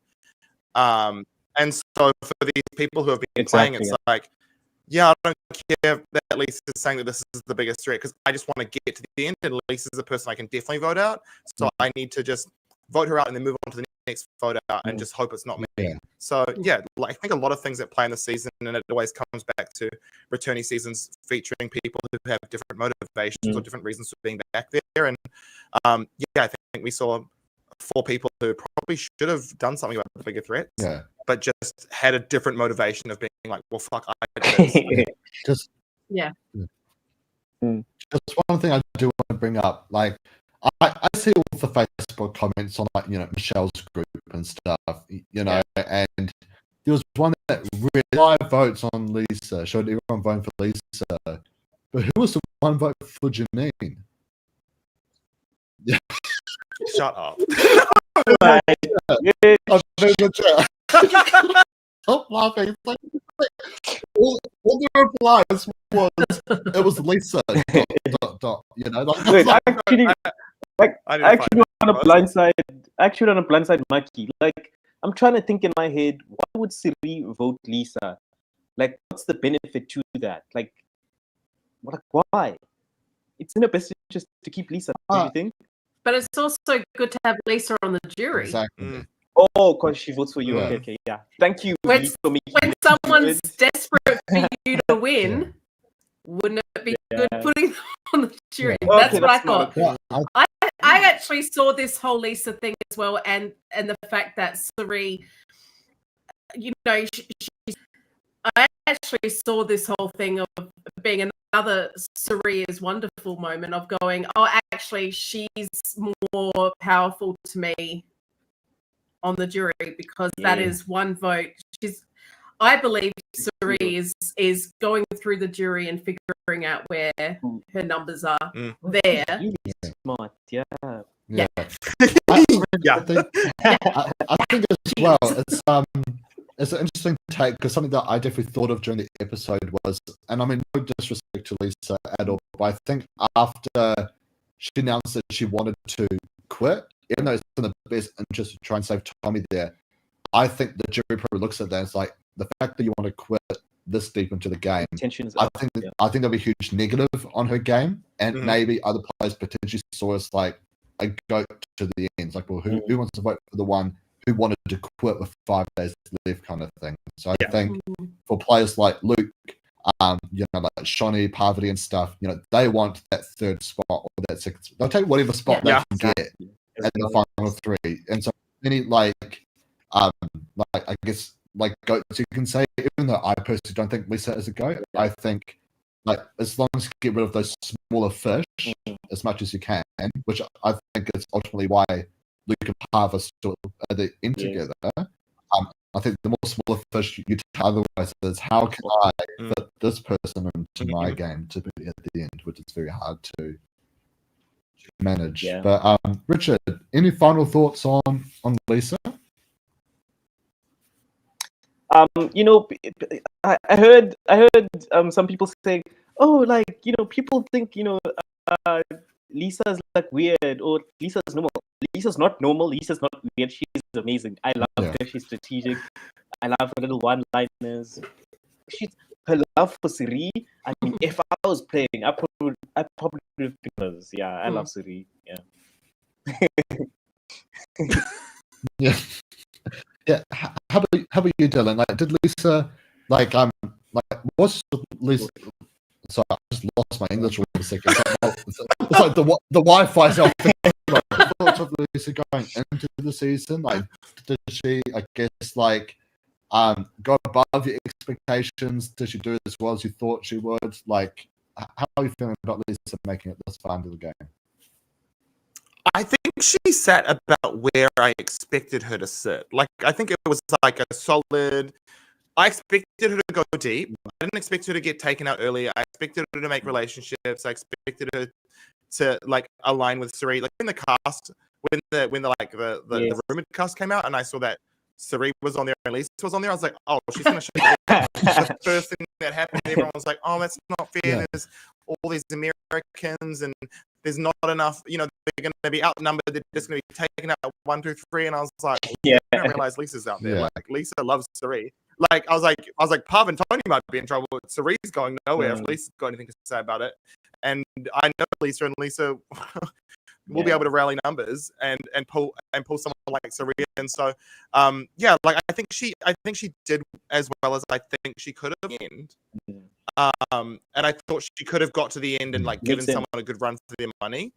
And so for these people who have been playing, it's like, yeah, I don't care that Lisa's saying that this is the biggest threat because I just want to get to the end, and Lisa's a person I can definitely vote out. So I need to just vote her out and then move on to the next vote out and just hope it's not me. So yeah, like, I think a lot of things that play in the season, and it always comes back to returning seasons featuring people who have different motivations or different reasons for being back there. And yeah, I think we saw 4 people who probably should have done something about the bigger threats, but just had a different motivation of being like, well, fuck, I did this. Just one thing I do want to bring up, like I see all the Facebook comments on like, you know, Michelle's group and stuff, you know, and there was one that really 5 votes on Lisa, showed everyone voting for Lisa, but who was the one vote for Janine? Yeah. Shut up. Stop laughing. Like, all the replies was it was Lisa. You know, like, wait, actually on a blindside, Mucky. Like, I'm trying to think in my head, why would Siri vote Lisa? Like, what's the benefit to that? Like, why? It's in her best interest to keep Lisa, don't you think? But it's also good to have Lisa on the jury. Exactly. Oh, because she votes for you. Yeah. Okay, yeah. Thank you. When someone's desperate for you to win, wouldn't it be good putting them on the jury? That's what I thought. I actually saw this whole Lisa thing as well, and the fact that Siri, you know, I actually saw this whole thing of being another Siri is wonderful moment of going, oh, actually, she's more powerful to me on the jury because that is one vote. I believe Siri is going through the jury and figuring out where her numbers are there. Really smart, I think as well, it's an interesting take because something that I definitely thought of during the episode was, and I mean no disrespect to Lisa at all, but I think after she announced that she wanted to quit, even though it's in the best interest to try and save Tommy there, I think the jury probably looks at that as like, the fact that you want to quit this deep into the game, I think that'll be a huge negative on her game, and maybe other players potentially saw us like a goat to the end, like, well, who wants to vote for the one who wanted to quit with 5 days left, kind of thing. So I think for players like Luke, you know, like Shonee, Parvati, and stuff, you know, they want that 3rd spot or that 2nd spot. They'll take whatever spot they can get at the final 3, and so any like I guess like goats you can say, even though I personally don't think Lisa is a goat, I think like as long as you get rid of those smaller fish as much as you can, which I think is ultimately why Luke and Parv are still at the end together. I think the more smaller fish you take otherwise is how can I fit this person into my game to be at the end, which is very hard to manage. But Richard, any final thoughts on Lisa? I heard some people saying, oh, like, people think, Lisa's like weird, or Lisa's normal. Lisa's not normal. Lisa's not weird. She's amazing. I love her. She's strategic. I love her little one-liners. Her love for Siri. I mean, if I was playing, I probably would have been hers. Yeah, I love Siri. Yeah. Yeah. Yeah. How about you, Dylan? Like, did Lisa what's Lisa? Sorry, I just lost my English for a second. It's like the Wi-Fi's out. Thoughts of Lisa going into the season? Like, did she, I guess, like, go above your expectations? Did she do as well as you thought she would? Like, how are you feeling about Lisa making it this far into the game? I think she sat about where I expected her to sit. Like, I think it was like a solid. I expected her to go deep. I didn't expect her to get taken out early. I expected her to make relationships. I expected her to like align with Sari. Like in the cast, when the rumored cast came out, and I saw that Sari was on there and Lisa was on there, I was like, oh, she's gonna show the first thing that happened. Everyone was like, oh, that's not fair. Yeah. There's all these Americans and there's not enough, they're going to be outnumbered. They're just going to be taken out 1, 2, 3. And I was like, I didn't realize Lisa's out there. Yeah. Like, Lisa loves Sari. Like, I was like, Pav and Tony might be in trouble. Sari's going nowhere if Lisa's got anything to say about it. And I know Lisa, and Lisa will be able to rally numbers and pull someone like Sari. And so, like I think she did as well as I think she could have end. And I thought she could have got to the end and like given someone a good run for their money.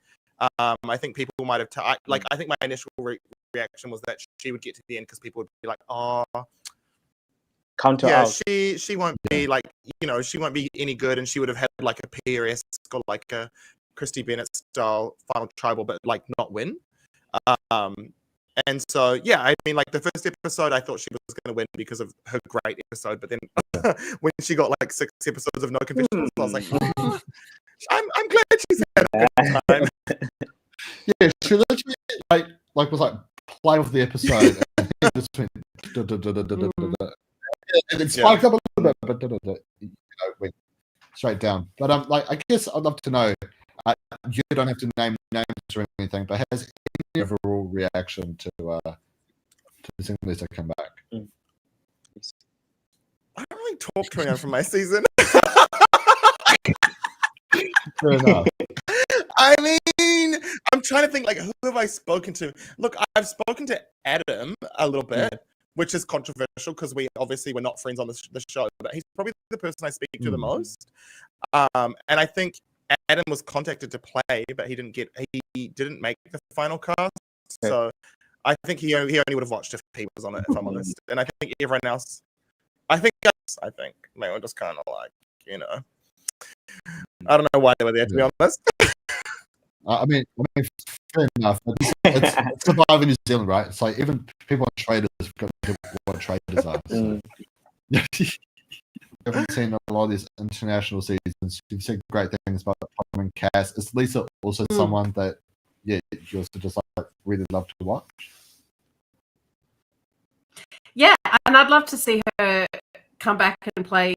I think people might have I think my initial reaction was that she would get to the end because people would be like, oh, counter out. She won't be like, she won't be any good, and she would have had like a PRS or like a Christy Bennett style final tribal, but like not win. And so, I mean, like the first episode, I thought she was going to win because of her great episode. But then when she got like 6 episodes of no confessions, I was like, I'm glad she's had a good time. Yeah, she literally like was like play with the episode and just went and it spiked up a little bit, but went straight down. But like, I guess I'd love to know. You don't have to name names or anything, but has any overall reaction to seeing Lisa come back? I don't really talk to anyone from my season. Fair enough. I mean, I'm trying to think, like, who have I spoken to? Look, I've spoken to Adam a little bit, which is controversial because we obviously were not friends on the show, but he's probably the person I speak to the most. And I think Adam was contacted to play, but he didn't make the final cast. Okay. So I think he only would have watched if he was on it, if I'm honest. And I think everyone else, I think they were just kind of like, I don't know why they were there, to be honest. I mean, fair enough. It's surviving New Zealand, right? It's like even people on traders have got to do what traders are. So. I haven't seen a lot of these international seasons. You've said great things about Tom and Cass. Is Lisa also someone that, you also just like really love to watch? Yeah, and I'd love to see her come back and play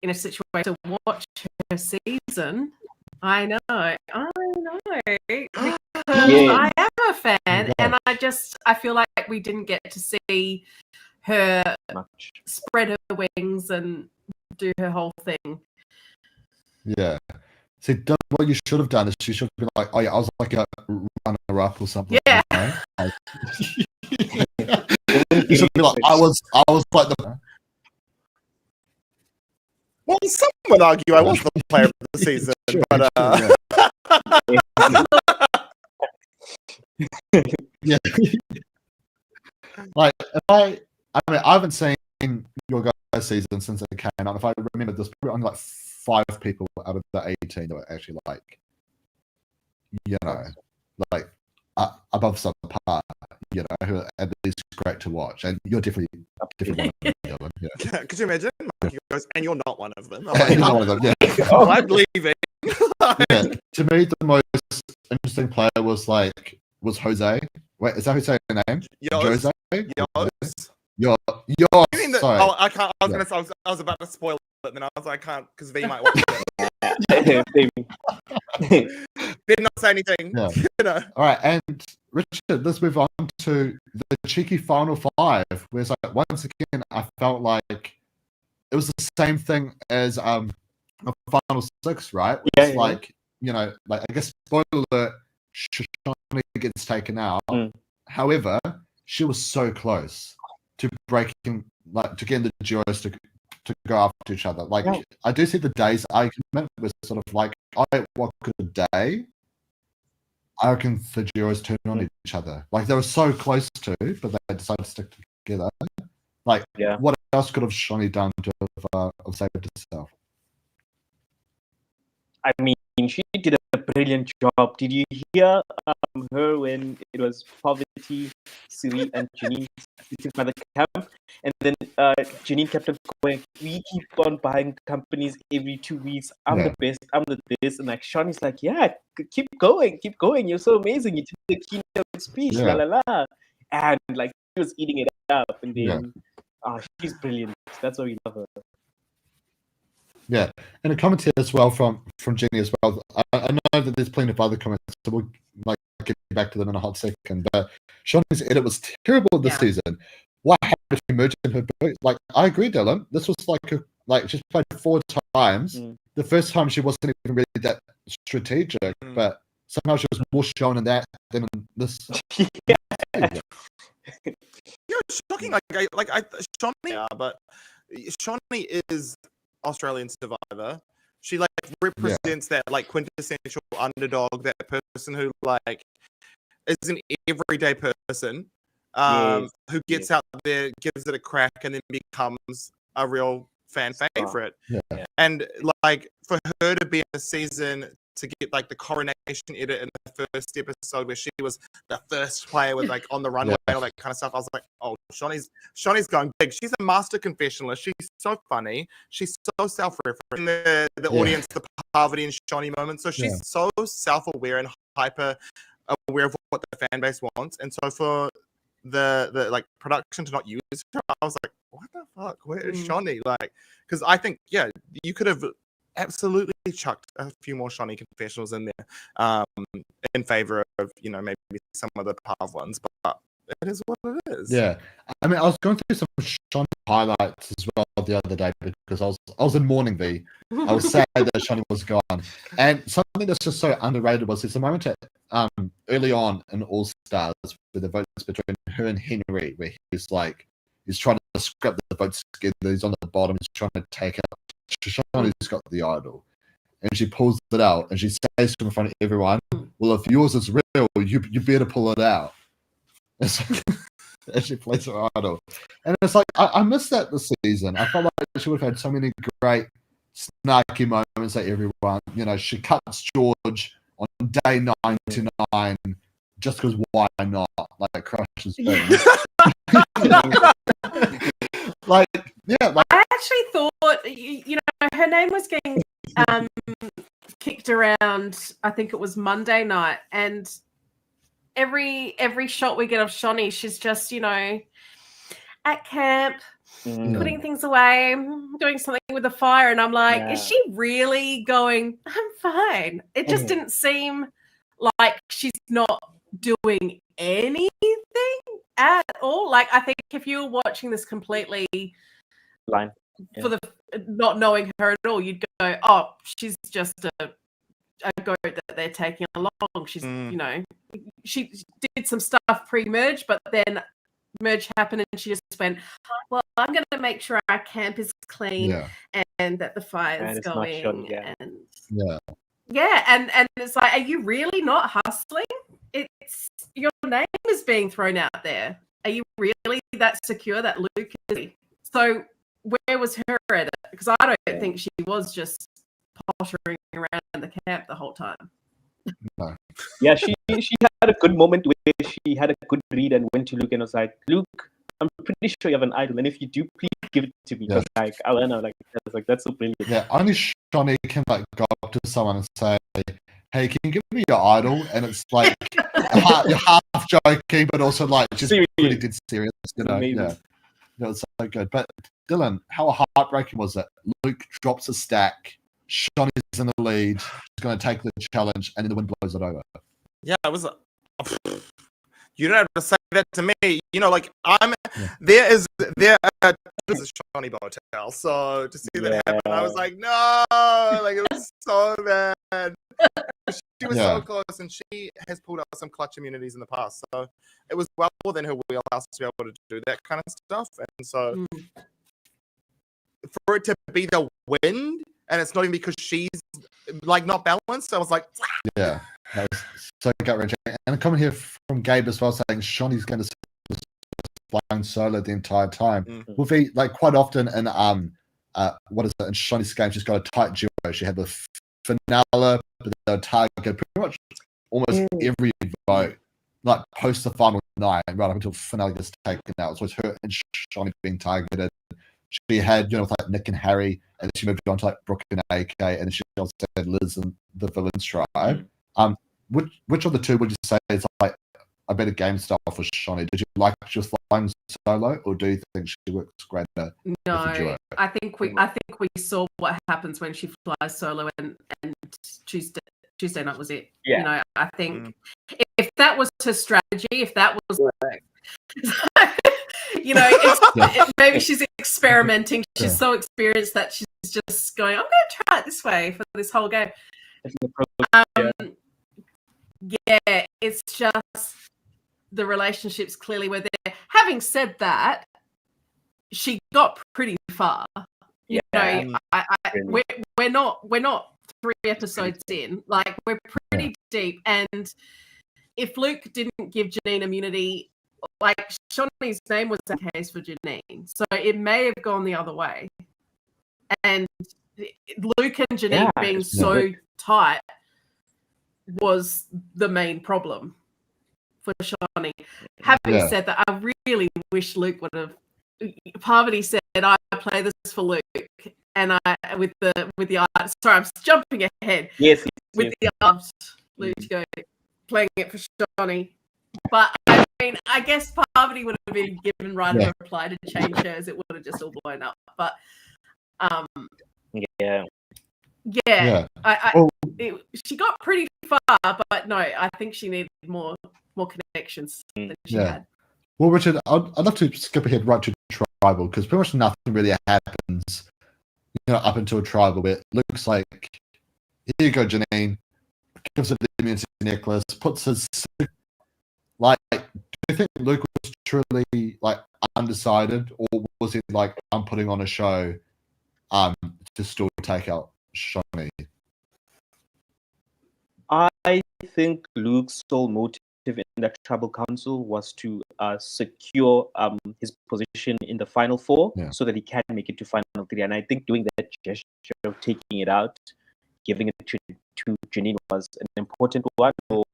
in a situation to watch her season. I know. Because I am a fan, and I feel like we didn't get to see her spread her wings and do her whole thing. Yeah. See, what you should have done is she should have been like, oh yeah, I was like a runner-up or something. Yeah. You should be like, I was like the. Well, some would argue I was the player of the season, but yeah. Like I mean, I haven't seen your guys' season since it came out. If I remember, there's probably only like 5 people out of the 18 that were actually like, like above subpar, who are at least great to watch. And you're definitely one of them, Dylan. Yeah. Could you imagine? Mucky goes, and you're not one of them. I'm like, not one of them. Yeah. I'm leaving. Yeah. To me, the most interesting player was Jose. Wait, is that who saying the name? Jose. You're You mean sorry. oh, I can't. I was Yeah. gonna. I was about to spoil it, then I was like, I can't because V might watch it. Did not say anything. Yeah. You know. All right, and Richard, let's move on to the cheeky final five. Where it's like once again, I felt like it was the same thing as a final six, right? Where it's like like I guess spoiler alert, Shonee gets taken out. However, she was so close to breaking, like to getting the duos to go after each other. Like I do see the days argument was sort of like, what could a day? I reckon the duos turned on each other. Like they were so close to, but they decided to stick together. Like, what else could have Shonee done to have saved herself? I mean, she did a brilliant job. Did you hear her when it was Poverty, Siri, and Janine sitting by the camp? And then Janine kept on going, we keep on buying companies every 2 weeks. I'm the best, I'm the best. And like Shawnee's like, yeah, keep going. You're so amazing. You did the keynote speech, la la la. And like she was eating it up. And then she's brilliant. That's why we love her. Yeah, and a comment here as well from Jenny as well. I know that there's plenty of other comments, so we'll get back to them in a hot second. But Shawnee's edit was terrible this season. What happened to merging her books? Like, I agree, Dylan. This was like she's played 4 times. The first time she wasn't even really that strategic, but somehow she was more shown in that than in this. Shocking. Shonee, but Shonee is Australian Survivor. She like represents that like quintessential underdog, that person who like is an everyday person, who gets out there, gives it a crack, and then becomes a real fan favorite. And like for her to be in the season to get like the coronation edit in the first episode where she was the first player with like on the runway and all that kind of stuff, I was like, oh, Shawnee's going big. She's a master confessionalist. She's so funny. She's so self-referential. The audience, the Poverty and Shonee moment. So she's so self-aware and hyper aware of what the fan base wants. And so for the like production to not use her, I was like, what the fuck? Where is Shonee? Like, because I think you could have absolutely chucked a few more Shonee confessionals in there in favor of maybe some of the Pav ones, but it is what it is. Yeah, I mean, I was going through some Shonee highlights as well the other day because I was in mourning V. I was sad that Shonee was gone, and something that's just so underrated was there's a moment at early on in All Stars where the votes between her and Henry, where he's trying to scrap the votes together. He's on the bottom. He's trying to take out. Shonee's got the idol, and she pulls it out, and she says in front of everyone, "Well, if yours is real, you better pull it out." And she plays her idol, and it's like I missed that this season. I felt like she would have had so many great snarky moments that everyone, she cuts George on day 99 just because why not? Like crushes things. I actually thought, her name was getting kicked around. I think it was Monday night, and every shot we get of Shonee, she's just at camp, putting things away, doing something with the fire, and I'm like, is she really going? I'm fine. It just didn't seem like she's not doing anything at all. Like, I think if you were watching this completely for the not knowing her at all, you'd go, oh, she's just a goat that they're taking along. She's she did some stuff pre-merge, but then merge happened and she just went, well, I'm going to make sure our camp is clean and that the fire's going. And it's like, are you really not hustling? It's your name is being thrown out there. Are you really that secure that Luke is? So where was her edit? Because I don't think she was just pottering around the camp the whole time. No. Yeah, she had a good moment where she had a good read and went to Luke and was like, Luke, I'm pretty sure you have an idol, and if you do, please give it to me. Yeah. Like Alana, that's so brilliant. Yeah, only Shonee can go up to someone and say, hey, can you give me your idol? And it's like you're half joking, but also like just pretty dead serious. It was so good. But Dylan, how heartbreaking was it? Luke drops a stack. Shonee's in the lead. She's going to take the challenge, and then the wind blows it over. Yeah, it was. You don't have to say that to me. You know, like there is a Shonee Motel. So to see that happen, I was like, no, like it was so bad. She was so close, and she has pulled out some clutch immunities in the past. So it was well within her wheelhouse to be able to do that kind of stuff. And so for it to be the wind, and it's not even because she's like not balanced, I was like, yeah, that was so gut wrenching. And a comment here from Gabe as well saying Shonee's going to flying solo the entire time. Will be like quite often in what is it in Shonee's game? She's got a tight duo. She had the finale, but they'll target pretty much almost every vote, like post the final night, right up until finale gets taken out. So it's her and Shonee being targeted. She had, with like Nick and Harry, and then she moved on to like Brooke and AK, and then she also had Liz and the Villains Tribe. Which of the two would you say is like a better game style for Shonee? Did you like just flying solo, or do you think she works greater? No, I think we saw what happens when she flies solo, and Tuesday night was it. Yeah. I think if that was her strategy, if that was maybe she's experimenting. She's so experienced that she's just going, I'm going to try it this way for this whole game. It's just the relationships clearly were there. Having said that, she got pretty far. We're not 3 episodes in. Like, we're pretty deep. And if Luke didn't give Janine immunity, like Shonee's name was the case for Janine, so it may have gone the other way. And Luke and Janine being so tight was the main problem for Shonee. Having said that, I really wish Luke would have. Parvati said, "I play this for Luke," and I with the art. Sorry, I'm jumping ahead. Yes, with the art, Luke go playing it for Shonee. But I mean, I guess Parvati would have been given right of reply to change hers. It would have just all blown up. But she got pretty far, but no, I think she needed more connections than she had. Well, Richard, I'd love to skip ahead right to tribal, because pretty much nothing really happens, up until a tribal where it looks like, here you go, Janine, gives her the immunity necklace, puts his. Like, do you think Luke was truly like undecided, or was he like, I'm putting on a show to still take out Shonee? I think Luke's sole motive in that tribal council was to secure his position in the final 4 so that he can make it to final 3. And I think doing that gesture of taking it out, giving it to Janine was an important one. Or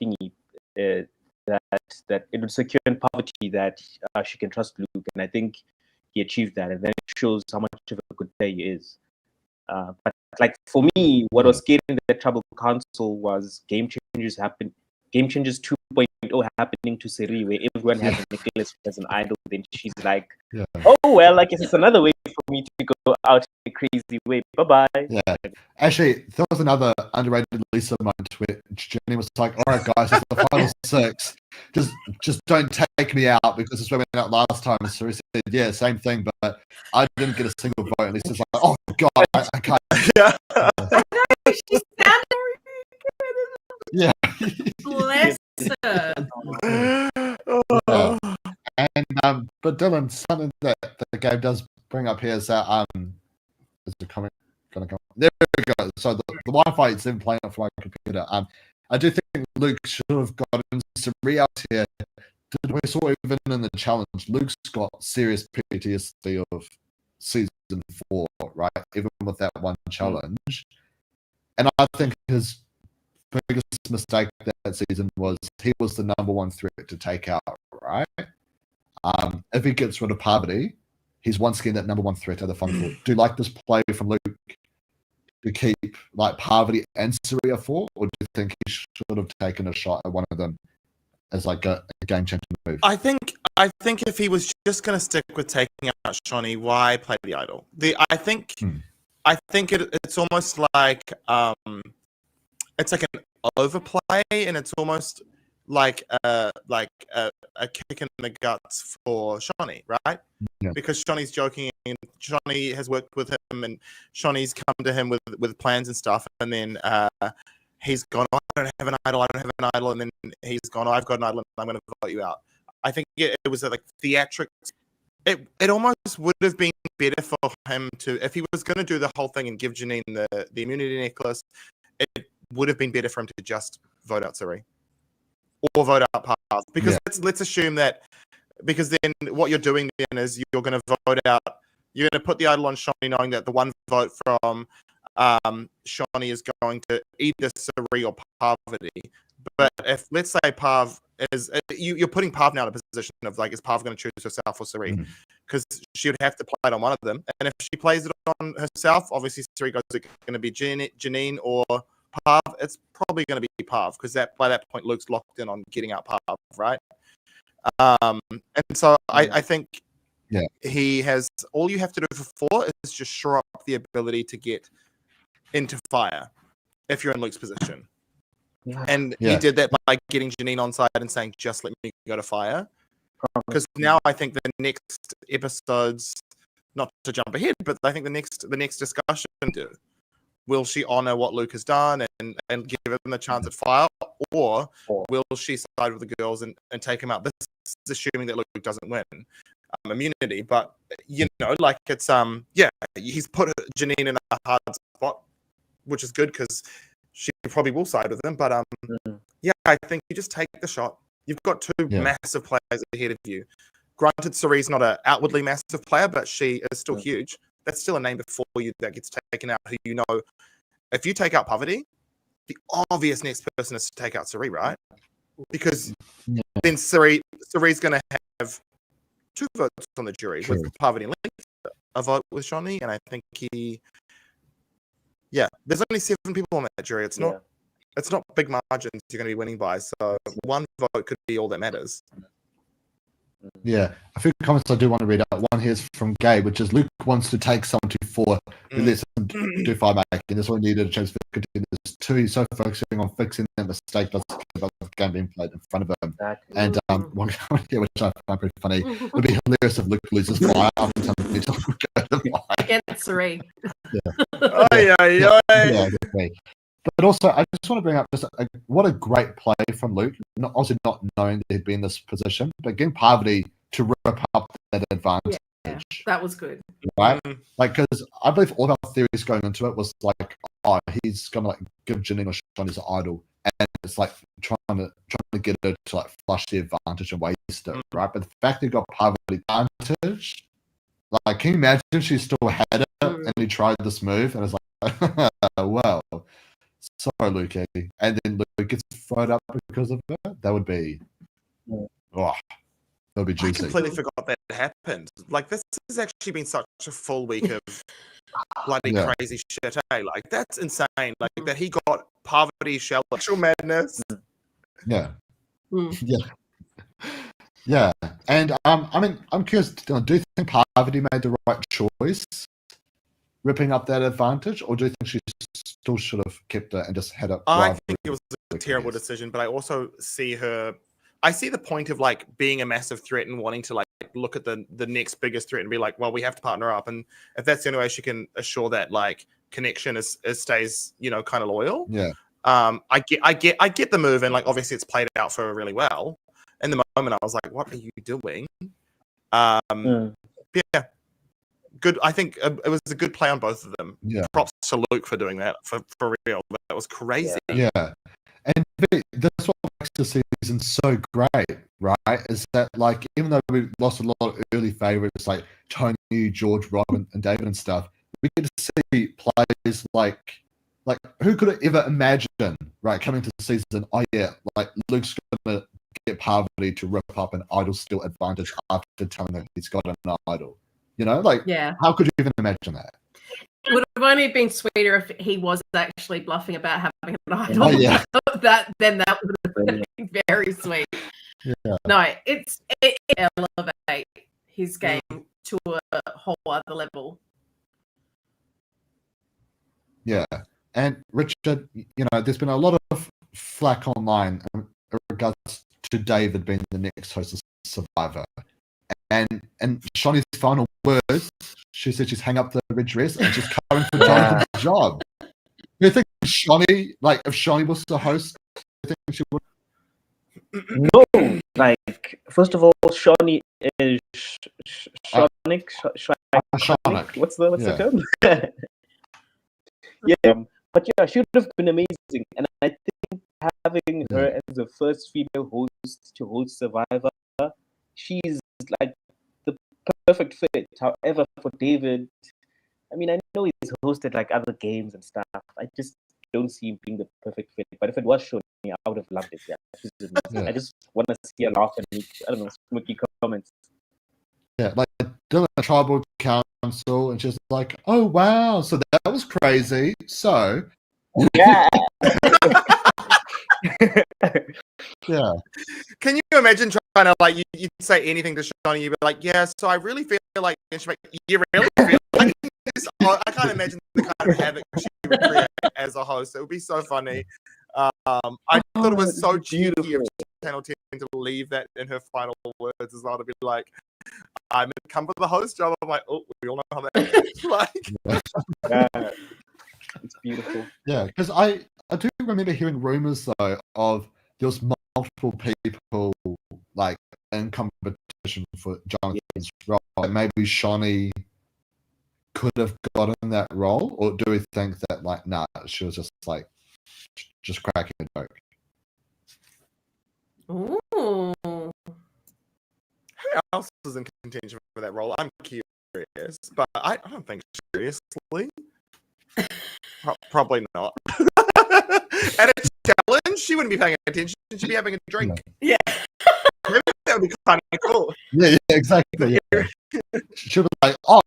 thingy that it would secure in Parvati that she can trust Luke, and I think he achieved that, and then it shows how much of a good player he is. But like for me, what was scary in the Tribal Council was Game Changers 2.0 happening to Seri, where everyone has Nicholas as an idol. Then she's like, "Oh well, I guess it's another way for me to go out in a crazy way. Bye bye." Yeah, actually, there was another underrated Lisa moment where Jenny was like, "All right, guys, it's the final 6. Just don't take me out because it's where we went out last time." And Seri said, "Yeah, same thing, but I didn't get a single vote." And Lisa's like, "Oh God, I can't." Yeah. She's Yeah. Bless her. And but Dylan, something that the game does bring up here is that is the comment gonna come? There we go. So the Wi-Fi is in playing off my computer. I do think Luke should have gotten some re-ups here. We saw even in the challenge, Luke's got serious PTSD of season 4, right? Even with that one challenge. And I think his biggest mistake that season was he was the number 1 threat to take out, right? If he gets rid of Parvati, he's once again that number 1 threat of the Fun 4. Do you like this play from Luke to keep like Parvati and Syria 4, or do you think he should have taken a shot at one of them as like a game changing move. I think if he was just going to stick with taking out Shonee, why play the idol? I think it's almost like it's like an overplay, and it's almost like a kick in the guts for Shonee, right? Yeah. Because Shonee's joking, and Shonee has worked with him, and Shonee's come to him with plans and stuff, and then he's gone, oh, I don't have an idol, and then he's gone, oh, I've got an idol, and I'm going to vote you out. I think it was like theatrics. It almost would have been better for him to, if he was going to do the whole thing and give Janine the immunity necklace, it would have been better for him to just vote out Suri or vote out Pav. Because let's assume that, because then what you're doing then is you're going to vote out, you're going to put the idol on Shonee, knowing that the one vote from Shonee is going to either Suri or Parvati. But if, let's say, Pav is, you're putting Pav now in a position of like, is Pav going to choose herself or Suri? Because she would have to play it on one of them. And if she plays it on herself, obviously Suri goes, it's going to be Janine or Pav. It's probably going to be Pav, because by that point Luke's locked in on getting out Pav, right? And so I think he has, all you have to do for 4 is just shore up the ability to get into fire if you're in Luke's position. And he did that by getting Janine on side and saying, just let me go to fire. Because now I think the next episodes, not to jump ahead, but I think the next discussion, will she honor what Luke has done and give him the chance at fire, or will she side with the girls and take him out? This is assuming that Luke doesn't win immunity, but you know, like it's he's put Janine in a hard spot, which is good because she probably will side with him. But I think you just take the shot. You've got 2 massive players ahead of you. Granted, Suri's not an outwardly massive player, but she is still huge. That's still a name before you that gets taken out, who you know. If you take out Parvati, the obvious next person is to take out Suri, right? Because then Suri's going to have 2 votes on the jury with Parvati and Link, a vote with Shonee, and I think there's only 7 people on that jury. It's not big margins you're going to be winning by, so 1 vote could be all that matters. Yeah, a few comments I do want to read out. One here is from Gabe, which is Luke wants to take someone to 4, who lets him do 5 making. This one needed a chance for continuous 2. He's so focusing on fixing that mistake that's about the game being played in front of him. Exactly. And one comment here, which I find pretty funny, it would be hilarious if Luke loses fire after time against Suri. But also, I just want to bring up what a great play from Luke. Obviously, not knowing that he'd be in this position, but getting Parvati to rip up that advantage. Yeah, that was good. Right? Like, because I believe all of our theories going into it was like, oh, he's going to like give Janine or Shonee his idol. And it's like trying to get her to like flush the advantage and waste it, right? But the fact that he got Parvati advantage, like, can you imagine if she still had it and he tried this move and it's like, well, sorry, Luke. And then Luke gets thrown up because of it. That would be, that would be juicy. I completely forgot that happened. Like, this has actually been such a full week of bloody crazy shit. Like, that's insane. Like, that he got Parvati shell, actual madness. Yeah. Yeah. And I mean, I'm curious. Do you think Parvati made the right choice, ripping up that advantage, or do you think she still should have kept it and just had it? I think it was a terrible decision, but I also see her. I see the point of like being a massive threat and wanting to like look at the next biggest threat and be like, well, we have to partner up, and if that's the only way she can assure that like connection is stays, you know, kind of loyal. Yeah. I get the move, and like obviously it's played out for her really well. In the moment, I was like, what are you doing? Yeah. Good. I think it was a good play on both of them. Yeah. Props to Luke for doing that for real. That was crazy. Yeah. And that's what makes the season so great, right? Is that like, even though we lost a lot of early favorites like Tony, George, Robin, and David and stuff, we get to see players like who could have ever imagined, right, coming to the season, oh yeah, like Luke's gonna get Parvati to rip up an idol steal advantage after telling that he's got an idol. You know, like, how could you even imagine that? It would have only been sweeter if he was actually bluffing about having an idol. Oh, yeah. Then that would have been very sweet. Yeah. No, it elevate his game to a whole other level. Yeah. And Richard, there's been a lot of flack online in regards to David being the next host of Survivor. And Shonee's final words, she said she's hang up the red dress and she's covering for Jonathan's job. Do you think Shonee, if Shonee was the host, do you think she would? No, first of all, Shonee is Shonic. Shonic. What's the term? Yeah, but yeah, she would have been amazing, and I think having her as the first female host to host Survivor, she's like the perfect fit. However, for David, I mean, I know he's hosted other games and stuff. I just don't see him being the perfect fit. But if it was Shonee, I would have loved it. Yeah, I just want to see her laugh and make, I don't know, smoky comments. Yeah, Dylan Tribal Council, and she's like, "Oh wow, so that was crazy." So, yeah, yeah. Can you imagine trying to you'd say anything to Shonee, you'd be like, "Yeah, so I really feel like," and she'd be like, "You really feel like this?" I can't imagine the kind of havoc she would create as a host. It would be so funny. I thought it was so cheeky of Channel 10 to leave that in her final words as well, to be like, "I'm come for the host job." I'm like, oh, we all know how that is. yeah, it's beautiful. Yeah, because I do remember hearing rumors though of there was multiple people in competition for Jonathan's role. And maybe Shonee could have gotten that role, or do we think that nah, she was just cracking a joke? Ooh. Who else is in contention for that role? I'm curious, but I don't think seriously. Probably not. At a challenge, she wouldn't be paying attention. She'd be having a drink. Yeah. Maybe that would be kind of cool. Yeah, exactly. Yeah. She'll be like, "Oh,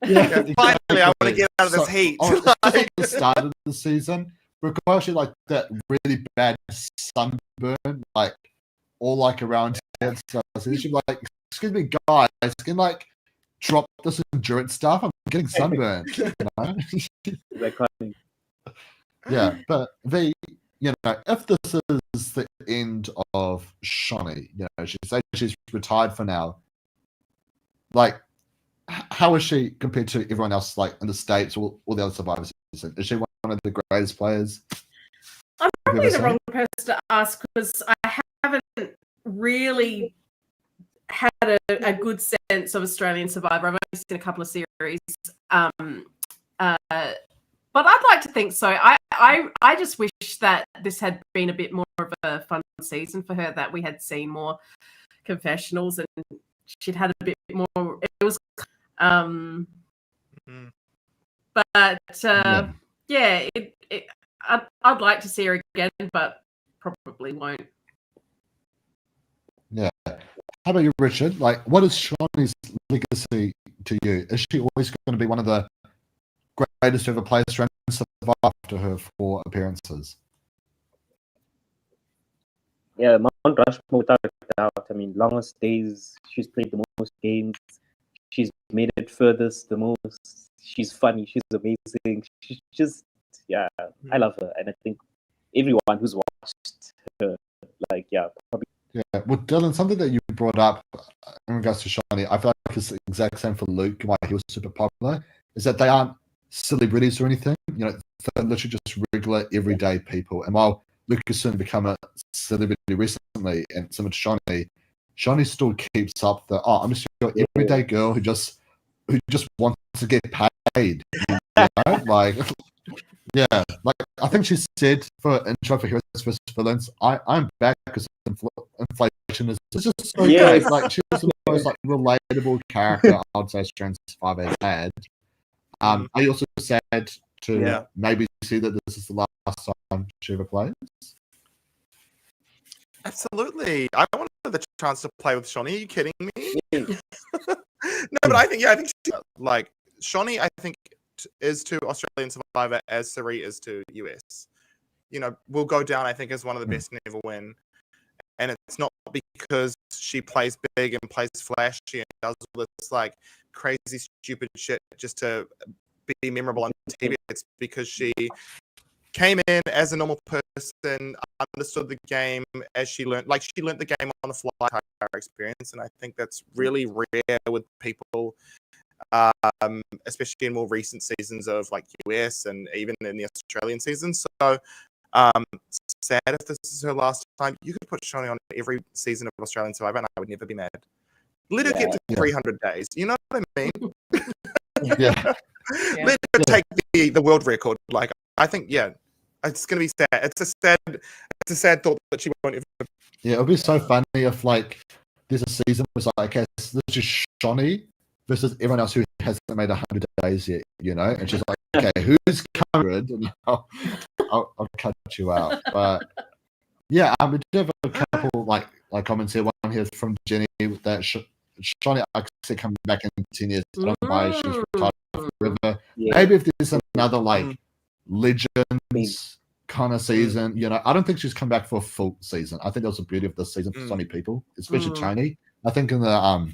yeah, finally, I want to get out of this heat." At the start of the season, we're actually that really bad sunburn, all around here and stuff. So she'd be like, "Excuse me, guys, can drop this endurance stuff? I'm getting sunburned." Yeah, but if this is the end of Shonee, she says she's retired for now. How is she compared to everyone else, in the States or the other Survivor season? Is she one of the greatest players? I'm probably the wrong person to ask because I haven't really had a good sense of Australian Survivor. I've only seen a couple of series. But I'd like to think so. I just wish that this had been a bit more of a fun season for her, that we had seen more confessionals and she'd had a bit more. It was, but yeah, I'd like to see her again, but probably won't. Yeah. How about you, Richard? What is Shonee's legacy to you? Is she always going to be one of the greatest ever players to survive after her 4 appearances? Yeah, Mount Rushmore without a doubt. I mean, longest days, she's played the most games. She's made it furthest the most. She's funny. She's amazing. She's just, I love her. And I think everyone who's watched her, probably. Yeah, well, Dylan, something that you brought up in regards to Shonee, I feel like it's the exact same for Luke, why he was super popular, is that they aren't celebrities or anything. They're literally just regular, everyday people. And while Luke has soon become a celebrity recently, and similar to Shonee still keeps up the, I'm just your everyday girl who just wants to get paid. Yeah, I think she said for intro for Heroes vs Villains, I'm back because inflation is just so great. She's the most relatable character I'd say Australian Survivor has had. I also sad to maybe see that this is the last time she ever plays. Absolutely, I wanted the chance to play with Shonee. Are you kidding me? No, but I think she's Shonee, I think, is to Australian Survivor as Sari is to US. You know, will go down, I think, as one of the best and ever win. And it's not because she plays big and plays flashy and does all this like crazy, stupid shit just to be memorable on TV. It's because she came in as a normal person, understood the game as she learned. Like she learned the game on the fly, entire experience, and I think that's really rare with people, especially in more recent seasons of like US and even in the Australian season. So. Sad if this is her last time. You could put Shonee on every season of Australian Survivor and I would never be mad. Let her get to 300 days. You know what I mean? Yeah. Let her take the world record. Like, I think, it's going to be sad. It's a sad thought that she won't ever. Yeah, it would be so funny if, like, there's a season where it's like, okay, this is just Shonee versus everyone else who hasn't made 100 days yet, you know? And she's like, okay, who's covered? And I'll cut you out. But yeah, we do have a couple like comments here. One here from Jenny that Shonee I could see coming back in 10 years. I don't know why she's retired forever. Maybe if there's another like Legends kind of season, you know, I don't think she's come back for a full season. I think that was the beauty of this season for so many people, especially Tony. I think in the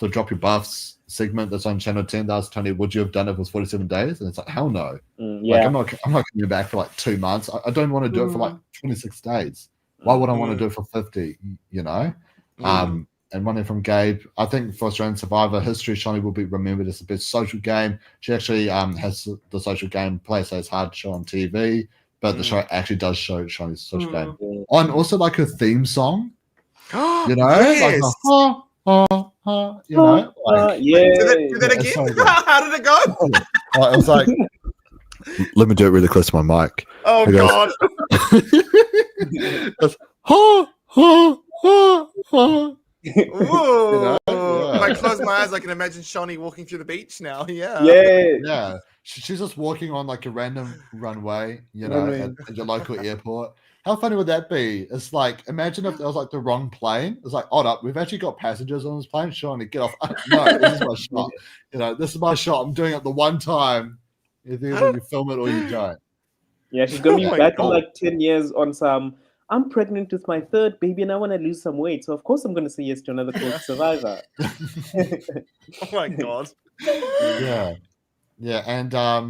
Drop Your Buffs segment that's on Channel 10, they asked Tony, would you have done it for 47 days? And it's like, hell no. Like, I'm not coming back for like 2 months. I don't want to do it for like 26 days. Why would I want to do it for 50, you know? And one from Gabe, I think for Australian Survivor history, Shonee will be remembered as the best social game. She actually has the social game play, so it's hard to show on TV, but the show actually does show Shonee's social game. And also like her theme song, you know? Yes. Like you know? Like, do that again? So how did it go? It was like, let me do it really close to my mic. Oh, it God. Ooh. When I close my eyes, I can imagine Shonee walking through the beach now. Yeah. She's just walking on like a random runway, you know, at your local airport. How funny would that be? It's like, imagine if there was like the wrong plane. It's like, hold up, we've actually got passengers on this plane. Shonee, get off. No, this is my shot. You know, this is my shot. I'm doing it the one time. Either you film it or you don't. Yeah, she's going to be back in like 10 years on some, I'm pregnant with my third baby and I want to lose some weight. So, of course, I'm going to say yes to another Court Survivor. Oh, my God. Yeah. Yeah. And I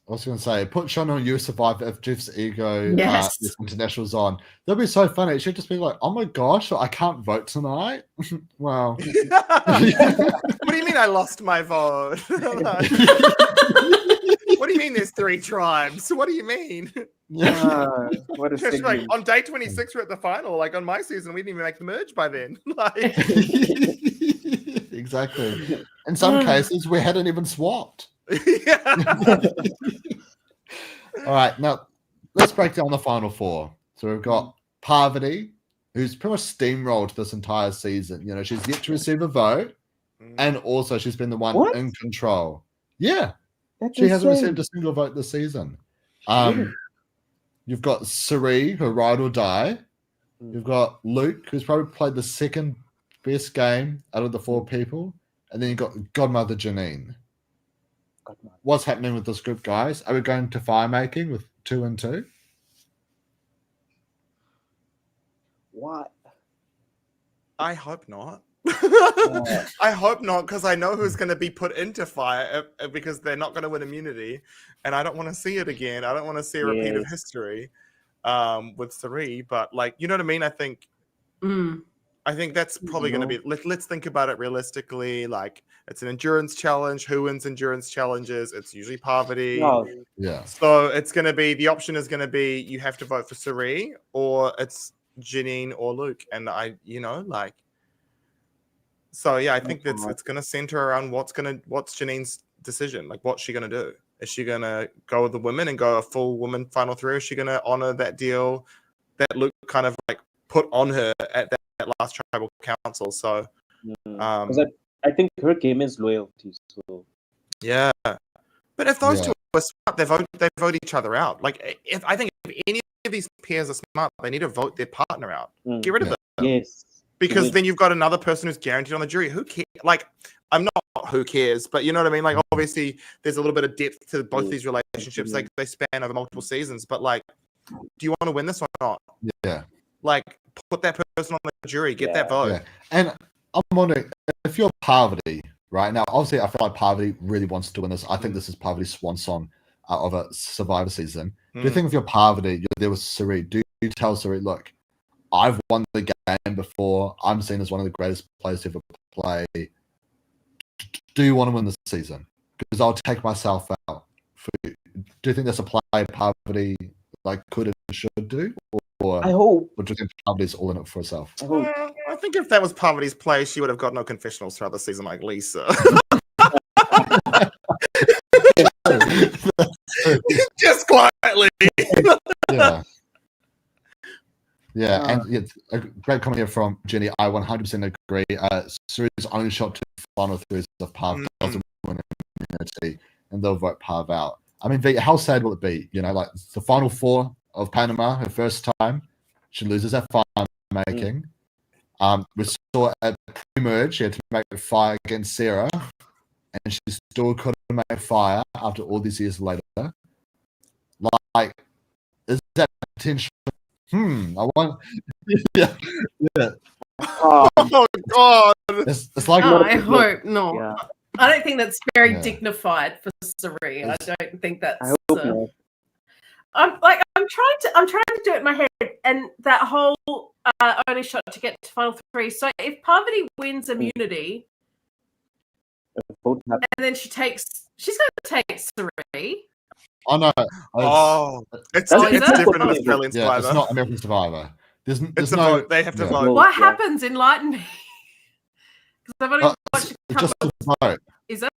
was going to say, put Shonee on US Survivor if Jeff's ego is internationals on. That'd be so funny. It should just be like, oh my gosh, I can't vote tonight. Wow. What do you mean I lost my vote? What do you mean there's 3 tribes? What do you mean? What a like, on day 26, we're at the final. Like on my season, we didn't even make the merge by then. Like... Exactly. In some cases, we hadn't even swapped. All right, now let's break down the final 4. So we've got Parvati, who's pretty much steamrolled this entire season. You know, she's yet to receive a vote, and also she's been the one in control. Yeah, she hasn't received a single vote this season. You've got Sari, her ride or die. You've got Luke, who's probably played the second best game out of the 4 people, and then you've got Godmother Janine. What's happening with this group, guys? Are we going to fire making with 2 and 2? What? I hope not. I hope not, because I know who's going to be put into fire because they're not going to win immunity, and I don't want to see it again. I don't want to see a repeat of history with Sari, but like, you know what I mean? I think that's probably going to be. Let's think about it realistically. Like, it's an endurance challenge. Who wins endurance challenges? It's usually Parvati. Yeah. So it's going to be, the option is going to be you have to vote for Sari, or it's Janine or Luke. And I, you know, like. So yeah, I think that's it's going to center around what's Janine's decision. Like, what's she going to do? Is she going to go with the women and go a full women final 3? Or is she going to honor that deal that Luke kind of like put on her at that last tribal council? So because I think her game is loyalty. So yeah, but if those two are smart, they vote each other out. Like, I think if any of these pairs are smart, they need to vote their partner out. Get rid of them. Yes. Because then you've got another person who's guaranteed on the jury. Who cares? Like, I'm not who cares, but you know what I mean? Like, obviously, there's a little bit of depth to both these relationships. Like, they span over multiple seasons. But, like, do you want to win this or not? Yeah. Like, put that person on the jury. Get that vote. Yeah. And I'm wondering, if you're Parvati, right? Now, obviously, I feel like Parvati really wants to win this. I think this is Parvati's swan song of a Survivor season. Do you think if you're Parvati, you're there with Suri, do you tell Suri, look, I've won the game before. I'm seen as one of the greatest players to ever play. Do you want to win this season? Because I'll take myself out. Do you think that's a play Parvati like could and should do? Or I hope. Or do you think Parvati's all in it for herself? I think if that was Parvati's play, she would have got no confessionals throughout the season like Lisa. Just quietly. Yeah. Yeah, and it's a great comment here from Jenny. I 100% agree. Suri's only shot to the final three is if Parv doesn't win immunity, and they'll vote Parv out. I mean, how sad will it be? You know, like the final four of Panama, her first time, she loses at fire making. We saw at pre-merge, she had to make a fire against Sarah, and she still couldn't make fire after all these years later. Like, is that potential? I want. Yeah. Oh God! It's like. I hope not. Yeah. I don't think that's very dignified for Suri. I don't think that's. I hope not. I'm trying to do it in my head, and that whole only shot to get to final three. So if Parvati wins immunity, and then she's going to take Suri. Oh no! It's different in Australian Survivor. Yeah, it's not American Survivor. There's it's no vote. They have to vote. What happens? Enlighten me. Because I've only watched it's just a vote. Is it?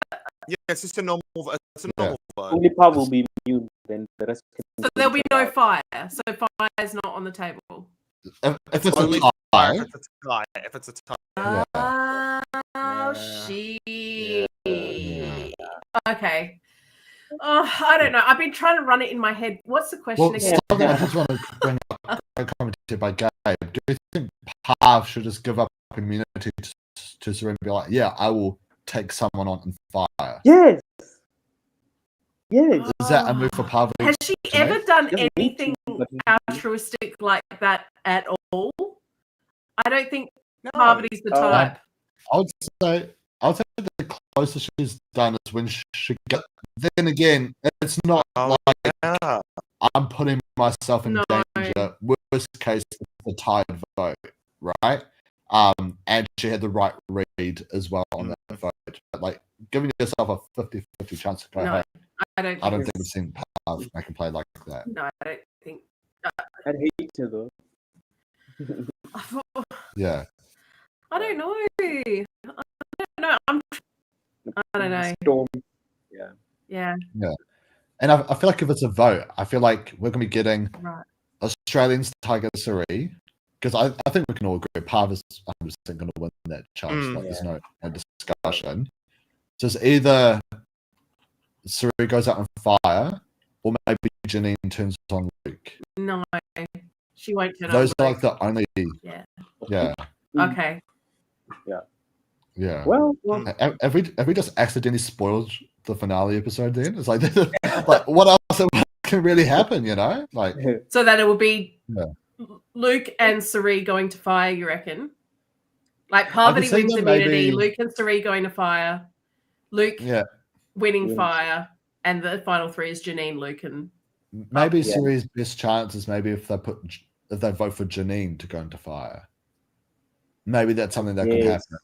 Yeah, it's just a normal. It's a normal vote. Only Parv will be immune. Then the rest. So there'll be no fire. So fire is not on the table. If it's Only a tie, if it's a tie. If it's a tie. Oh shit. Okay. Oh, I don't know. I've been trying to run it in my head. What's the question again? Something I just want to bring up a comment here by Gabe. Do you think Parv should just give up immunity to Suri and be like, yeah, I will take someone on and fire? Yes. Yes. Is that a move for Parv? Has she ever done anything altruistic like that at all? I don't think Parvati's the type. I would say the closest she's done is when she got. Then again, it's not like I'm putting myself in danger. Worst case, it's a tied vote, right? And she had the right read as well on that vote. But like giving yourself a 50-50 chance to go. No, I don't think we've seen Parv make a play like that. No, I don't think. I'd hate to though. Yeah. I don't know. I don't know. Storm. Yeah. And I feel like if it's a vote, I feel like we're going to be getting Australians Tiger Suri, because I think we can all agree Parv is 100% going to win that challenge. There's no discussion. So it's either Suri goes out on fire, or maybe Janine turns on Luke. No, she won't turn on Those are Luke. like the only. Yeah. Okay. Yeah. Well, have we just accidentally spoiled the finale episode? Then it's like what else can really happen? You know, like so that it will be Luke and Suri going to fire. You reckon? Like Parvati wins immunity, Luke and Suri going to fire, Luke winning fire, and the final three is Janine, Luke, and maybe Suri's best chance is maybe if they vote for Janine to go into fire. Maybe that's something that could happen.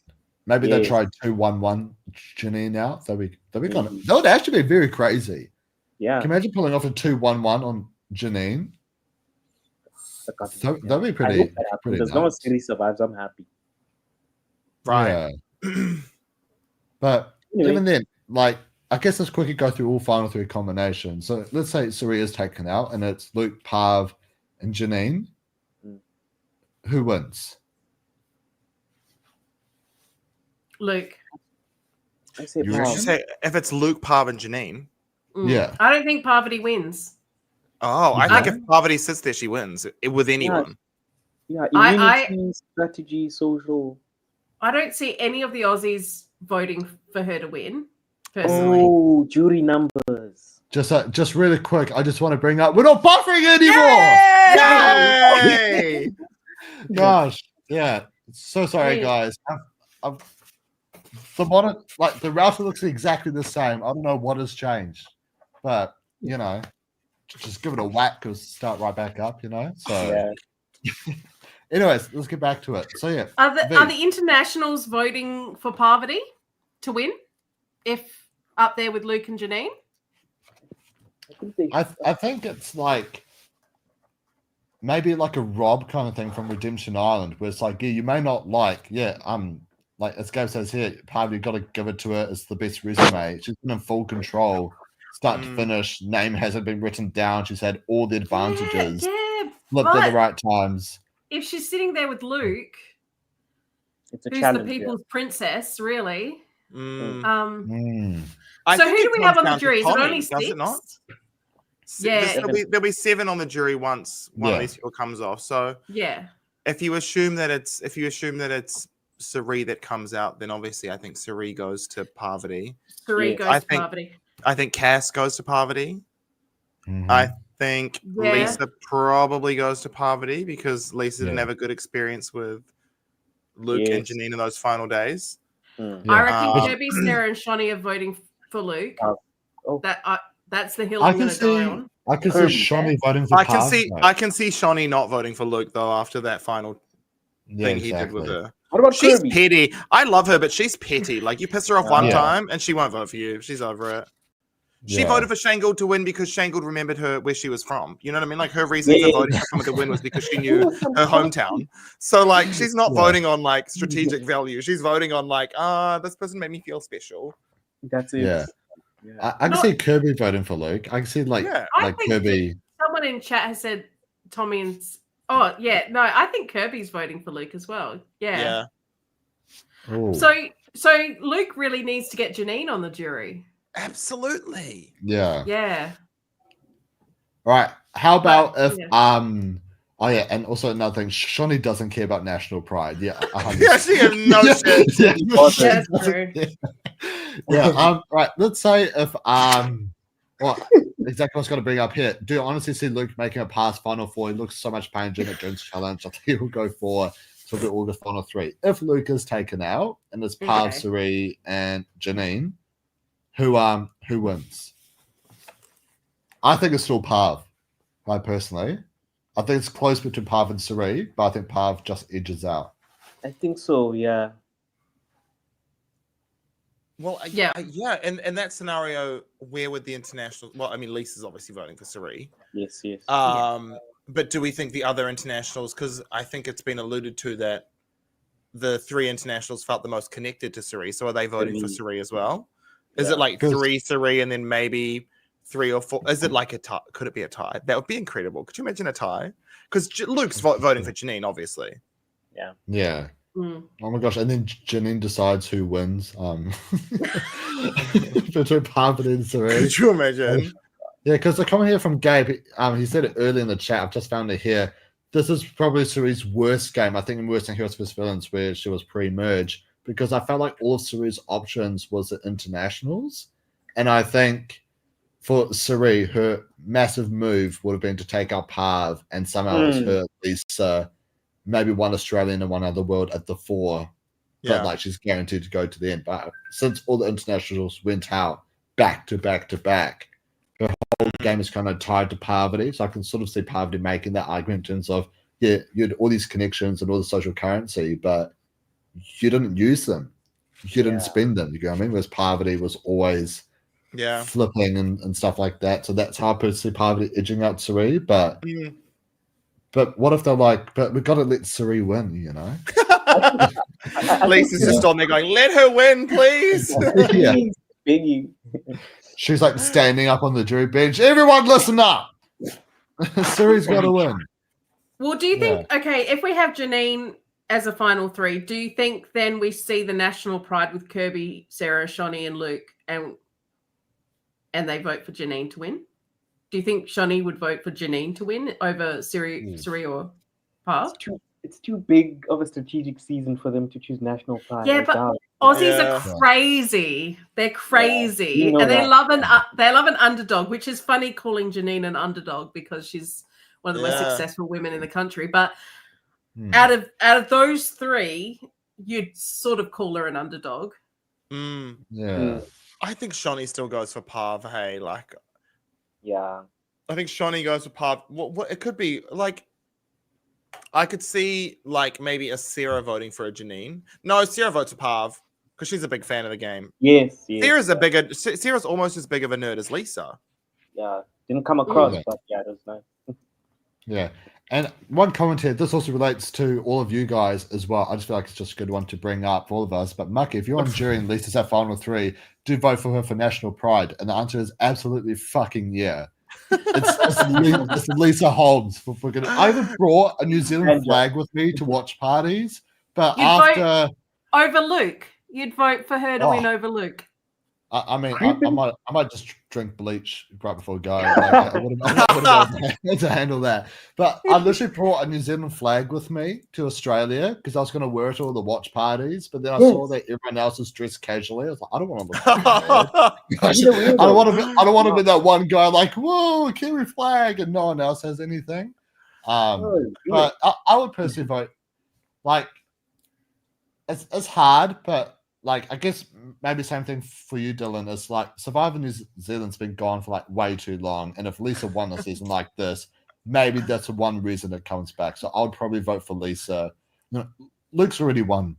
Maybe they tried 2-1-1 Janine out. That would actually be very crazy. Yeah. Can you imagine pulling off a 2-1-1 on Janine? That'd be pretty. As long as Siri survives, I'm happy. Right. Yeah. But even then, like, I guess let's quickly go through all final three combinations. So let's say Suri is taken out, and it's Luke, Parv, and Janine. Who wins? Luke. I say if it's Luke, Parv, and Janine. Yeah. I don't think Parvati wins. Oh, I think if Parvati sits there, she wins with anyone. Yeah, I- immunity, strategy, social. I don't see any of the Aussies voting for her to win, personally. Oh, jury numbers. Just really quick, I just want to bring up we're not buffering anymore. Yay! Gosh, yeah. So sorry, Wait. guys. The monitor, like the router, looks exactly the same. I don't know what has changed, but you know, just give it a whack because start right back up. You know. So, Yeah. anyways, let's get back to it. So yeah, Are V. the internationals voting for Parvati to win? If up there with Luke and Janine? I think it's like maybe like a Rob kind of thing from Redemption Island, where it's like, yeah, you may not like, like as Gabe says here, Parvati, you got to give it to her. It's the best resume. She's been in full control, start to finish. Name hasn't been written down. She's had all the advantages. Yeah, Flipped at the right times. if she's sitting there with Luke, It's a who's challenge. the people's princess, really? Mm. So who do we have on the jury? Is it only does it not? 6? Yeah. There'll be 7 on the jury once one of these people comes off. So Yeah. if you assume that it's Sari that comes out, then obviously I think Sari goes to Parvati. Sari goes to Parvati. I think Cass goes to Parvati. Mm-hmm. I think Lisa probably goes to Parvati because Lisa didn't have a good experience with Luke and Janine in those final days. I reckon Kirby, Sarah, and Shonee are voting for Luke. That's the hill I'm going to die on. I can see Shonee voting for Parvati. I can see Shonee not voting for Luke though after that final thing he did with her. What about she's Kirby? petty. I love her, but she's petty. Like you piss her off one time and she won't vote for you. She's over it. She voted for Shane Gould to win because Shane Gould remembered her where she was from. You know what I mean? Like her reason for voting for someone to win was because she knew her hometown. So like she's not voting on like strategic value. She's voting on like, this person made me feel special. That's it. Yeah. I can see Kirby voting for Luke. I can see like Kirby. Someone in chat has said Tommy and I think Kirby's voting for Luke as well. Yeah. Ooh. So Luke really needs to get Janine on the jury. Absolutely. Yeah. Yeah. All right. How about and also another thing, Shonee doesn't care about national pride. Yeah. Yeah, she has no shit. That's true. Right. Let's say if exactly what's going to bring up here. Do you honestly see Luke making a past Final Four? He looks so much pain during the Jones Challenge. I think he'll go for the August Final 3. If Luke is taken out and it's Parv, Sari, and Janine, who wins? I think it's still Parv, personally. I think it's close between Parv and Sari, but I think Parv just edges out. I think so, yeah. Well, in that scenario, where would the international? Well, I mean, Lisa's obviously voting for Sari. Yes. But do we think the other internationals? Because I think it's been alluded to that the 3 internationals felt the most connected to Sari. So are they voting for Sari as well? Is it like 3 Sari and then maybe 3 or 4? Is it like a tie? Could it be a tie? That would be incredible. Could you imagine a tie? Because Luke's voting for Janine, obviously. Yeah. Yeah. Oh my gosh! And then Janine decides who wins. Between Parvati and Sari. Could you imagine? Yeah, because the comment here from Gabe, he said it early in the chat. I've just found it here. This is probably Sari's worst game. I think worse than Heroes vs Villains, where she was pre-merge, because I felt like all of Sari's options was the internationals, and I think for Sari, her massive move would have been to take out Parv and somehow it's her at least maybe one Australian and one other world at the 4. But like she's guaranteed to go to the end. But since all the internationals went out back to back to back, her whole game is kind of tied to Parvati. So I can sort of see Parvati making that argument in terms of, you had all these connections and all the social currency, but you didn't use them. You didn't spend them. You know what I mean? Whereas Parvati was always flipping and stuff like that. So that's how I personally see Parvati edging out Sari. But what if they're like, but we've got to let Sari win, you know? Lisa's just on there going, let her win, please. Begging. She's like standing up on the jury bench. Everyone listen up. Sari's got to win. Well, do you think, if we have Janine as a final 3, do you think then we see the national pride with Kirby, Sarah, Shonee, and Luke, and they vote for Janine to win? Do you think Shonee would vote for Janine to win over Sari or Parv? it's too big of a strategic season for them to choose national pride. Yeah, I but doubt. Aussies Yeah. are crazy. They're crazy, you know and they that. love an underdog, which is funny calling Janine an underdog because she's one of the most Yeah. successful women in the country. But Hmm. out of those three, you'd sort of call her an underdog. Yeah. I think Shonee still goes for Pav. Hey, like Yeah. I think Shonee goes for Pav. What it could be like. I could see like maybe a Sarah voting for a Janine. No, Sarah votes for Pav because she's a big fan of the game. Yes. Sarah's almost as big of a nerd as Lisa. Yeah. Didn't come across, Yeah. but yeah, it was nice. Yeah. And one comment here, this also relates to all of you guys as well. I just feel like it's just a good one to bring up for all of us. But Mucky, if you're on jury and Lisa's at final 3, do vote for her for national pride. And the answer is absolutely fucking yeah. It's Lisa Holmes for fucking. I even brought a New Zealand flag with me to watch parties, but You'd after vote over Luke. You'd vote for her to win over Luke. I mean, I might just drink bleach right before going. Like, I wouldn't be able to handle that. But I literally brought a New Zealand flag with me to Australia because I was going to wear it to all the watch parties. But then I saw that everyone else was dressed casually. I was like, I don't want to look bad. I don't want to be that one guy like, whoa, Kiwi flag, and no one else has anything. But I would personally vote. Like, it's hard, but. Like, I guess maybe same thing for you, Dylan. Is like Survivor New Zealand's been gone for like way too long, and if Lisa won a season like this, maybe that's the one reason it comes back. So I would probably vote for Lisa. You know, Luke's already won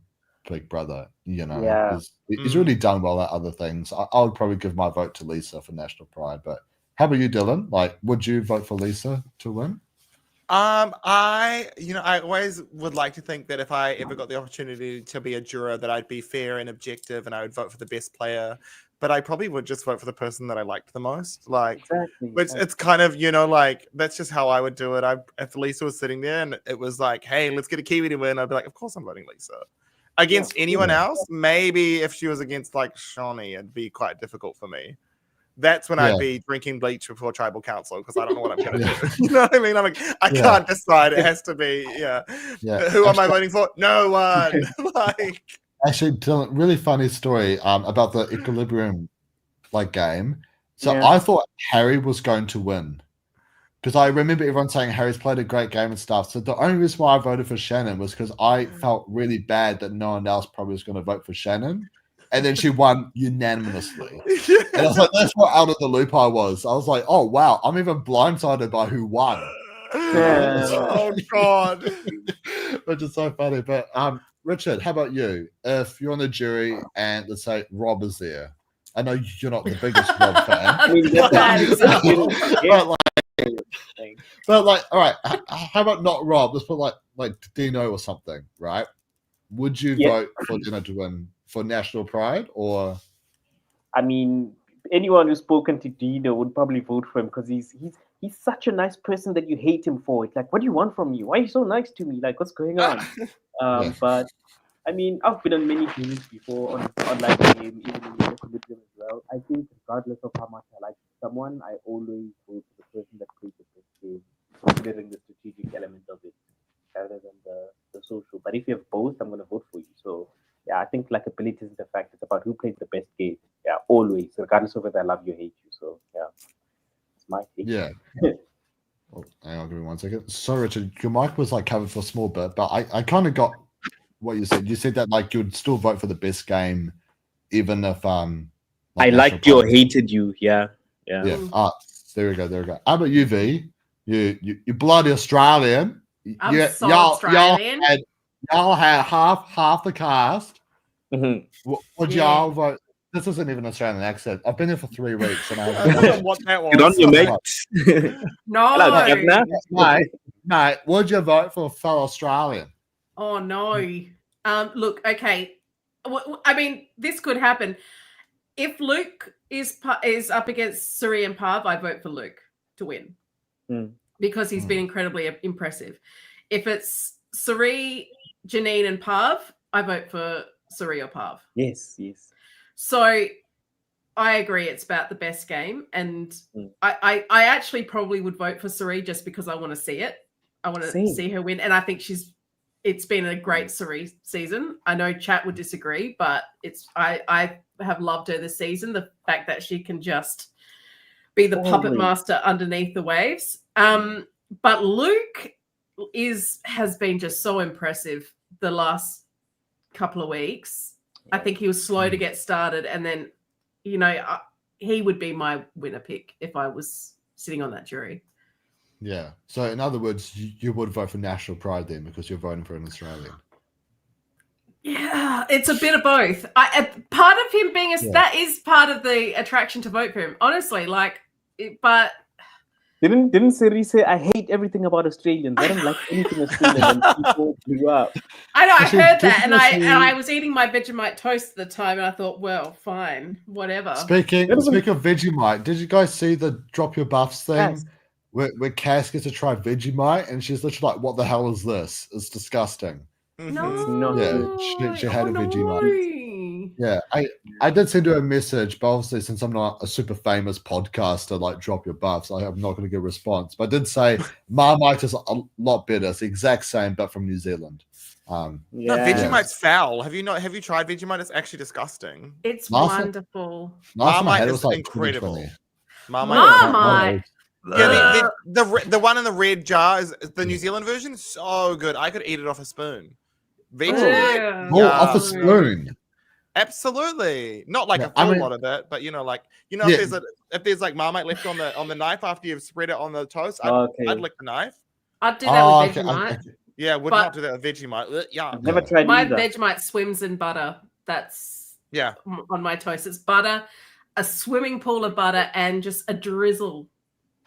Big Brother. You know, Yeah. he's really done well at other things. I would probably give my vote to Lisa for national pride. But how about you, Dylan? Like, would you vote for Lisa to win? I always would like to think that if I ever got the opportunity to be a juror, that I'd be fair and objective, and I would vote for the best player. But I probably would just vote for the person that I liked the most. Like, Exactly. which it's kind of, like that's just how I would do it. If Lisa was sitting there and it was like, hey, let's get a Kiwi to win, I'd be like, of course I'm voting Lisa. Against anyone else, maybe if she was against like Shonee, it'd be quite difficult for me. That's when I'd be drinking bleach before tribal council because I don't know what I'm going to do. You know what I mean? I'm like, I can't decide. It has to be, Who am I voting for? No one. Like, actually, Dylan, really funny story about the equilibrium game. So Yeah. I thought Harry was going to win because I remember everyone saying Harry's played a great game and stuff. So the only reason why I voted for Shannon was because I felt really bad that no one else probably was going to vote for Shannon. And then she won unanimously. And I was like, that's how out of the loop I was. I was like, oh, wow, I'm even blindsided by who won. Oh, God. Which is so funny. But Richard, how about you? If you're on the jury and let's say Rob is there. I know you're not the biggest Rob fan. I mean, but all right, how about not Rob? Let's put like Dino or something, right? Would you vote for Dino to win for national pride, or? I mean, anyone who's spoken to Dino would probably vote for him because he's such a nice person that you hate him for. It's like, what do you want from me? Why are you so nice to me? Like, what's going on? But I mean, I've been on many games before on online game, even in the equilibrium as well. I think regardless of how much I like someone, I always vote for the person that plays the best game, considering the strategic element of it, rather than the social. But if you have both, I'm going to vote for you. So yeah, I think likability isn't a fact. It's about who plays the best game. Yeah, always, regardless of whether I love you or hate you. So yeah, it's my take. Yeah. Oh, hang on, give me 1 second. Sorry, Richard, your mic was covered for a small bit, but I kind of got what you said. You said that you'd still vote for the best game, even if I liked you or hated you. Yeah. Ah, there we go. How about you, V? You bloody Australian. I'm Australian. Y'all had half the cast. Mm-hmm. Would y'all vote? This isn't even an Australian accent. I've been here for 3 weeks, and I don't know what that was. Get on your mate. No. Mate, would you vote for a fellow Australian? Oh no. Look, okay. I mean, this could happen. If Luke is up against Suri and Pav, I'd vote for Luke to win because he's been incredibly impressive. If it's Suri, Janine, and Pav, I vote for Suri or Pav. Yes. So I agree it's about the best game. And I actually probably would vote for Suri just because I want to see it. I want to see her win. And I think she's it's been a great Cerie season. I know chat would disagree, but I have loved her this season. The fact that she can just be the puppet master underneath the waves. But Luke has been just so impressive the last couple of weeks. I think he was slow to get started, and then, he would be my winner pick if I was sitting on that jury. Yeah. So in other words, you would vote for National Pride then because you're voting for an Australian. Yeah, it's a bit of both. Part of him being that is part of the attraction to vote for him. Honestly, but didn't Siri say I hate everything about Australians? I don't like anything Australian. And people grew up. I know. I heard that, and I was eating my Vegemite toast at the time, and I thought, well, fine, whatever. Speaking of Vegemite, did you guys see the Drop Your Buffs thing? Yes. Where Cass gets to try Vegemite, and she's literally like, "What the hell is this? It's disgusting." No. Yeah, she had a Vegemite. No. Yeah, I did send her a message, but obviously since I'm not a super famous podcaster like Drop Your Buffs, I'm not going to get a response. But I did say Marmite is a lot better. It's the exact same, but from New Zealand. No, Vegemite's foul. Have you tried Vegemite? It's actually disgusting. It's wonderful. Marmite is incredible. Marmite. Yeah, the one in the red jar is the New Zealand version. So good. I could eat it off a spoon. Vegemite. Off a spoon. Absolutely. Not like a full lot of it, but if there's like Marmite left on the knife after you've spread it on the toast, I'd lick the knife. I'd do that with Vegemite. Yeah, would not do that with Vegemite. Yeah, I've never tried my either. Vegemite swims in butter. That's on my toast. It's butter, a swimming pool of butter, and just a drizzle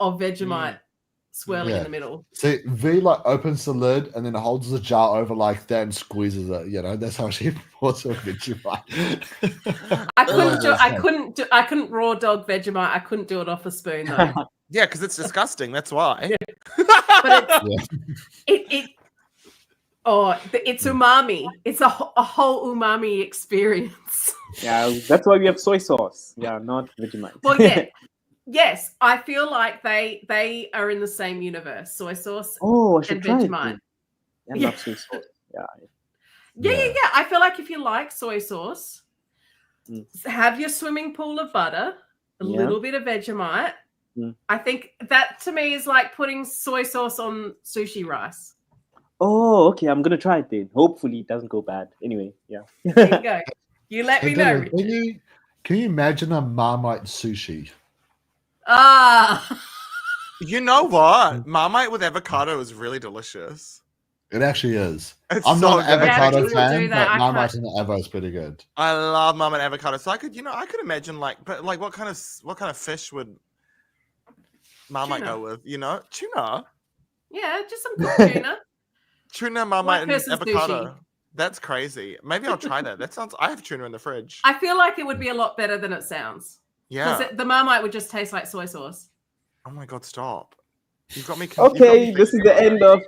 of Vegemite swirling in the middle. See, V opens the lid and then holds the jar over like that and squeezes it. That's how she pours her Vegemite. I couldn't raw dog Vegemite. I couldn't do it off a spoon though. Yeah, because it's disgusting. That's why. But it's umami. It's a whole umami experience. Yeah, that's why we have soy sauce. Yeah, not Vegemite. Well, yeah. Yes, I feel like they are in the same universe. Soy sauce and Vegemite. I love soy sauce. Yeah. I feel like if you like soy sauce, have your swimming pool of butter, a little bit of Vegemite. I think that to me is like putting soy sauce on sushi rice. Oh, okay. I'm gonna try it then. Hopefully, it doesn't go bad. Anyway, There you go. You let me know. Can you imagine a Marmite sushi? You know what? Marmite with avocado is really delicious. It actually is. I'm not an avocado fan, but Marmite and avo is pretty good. I love Marmite avocado. So I could imagine what kind of fish would Marmite go with? Tuna. Yeah, just some good tuna. Tuna, Marmite, and avocado. Sushi. That's crazy. Maybe I'll try that. I have tuna in the fridge. I feel like it would be a lot better than it sounds. Yeah. Because the Marmite would just taste like soy sauce. Oh my God, stop. You've got me this is the end of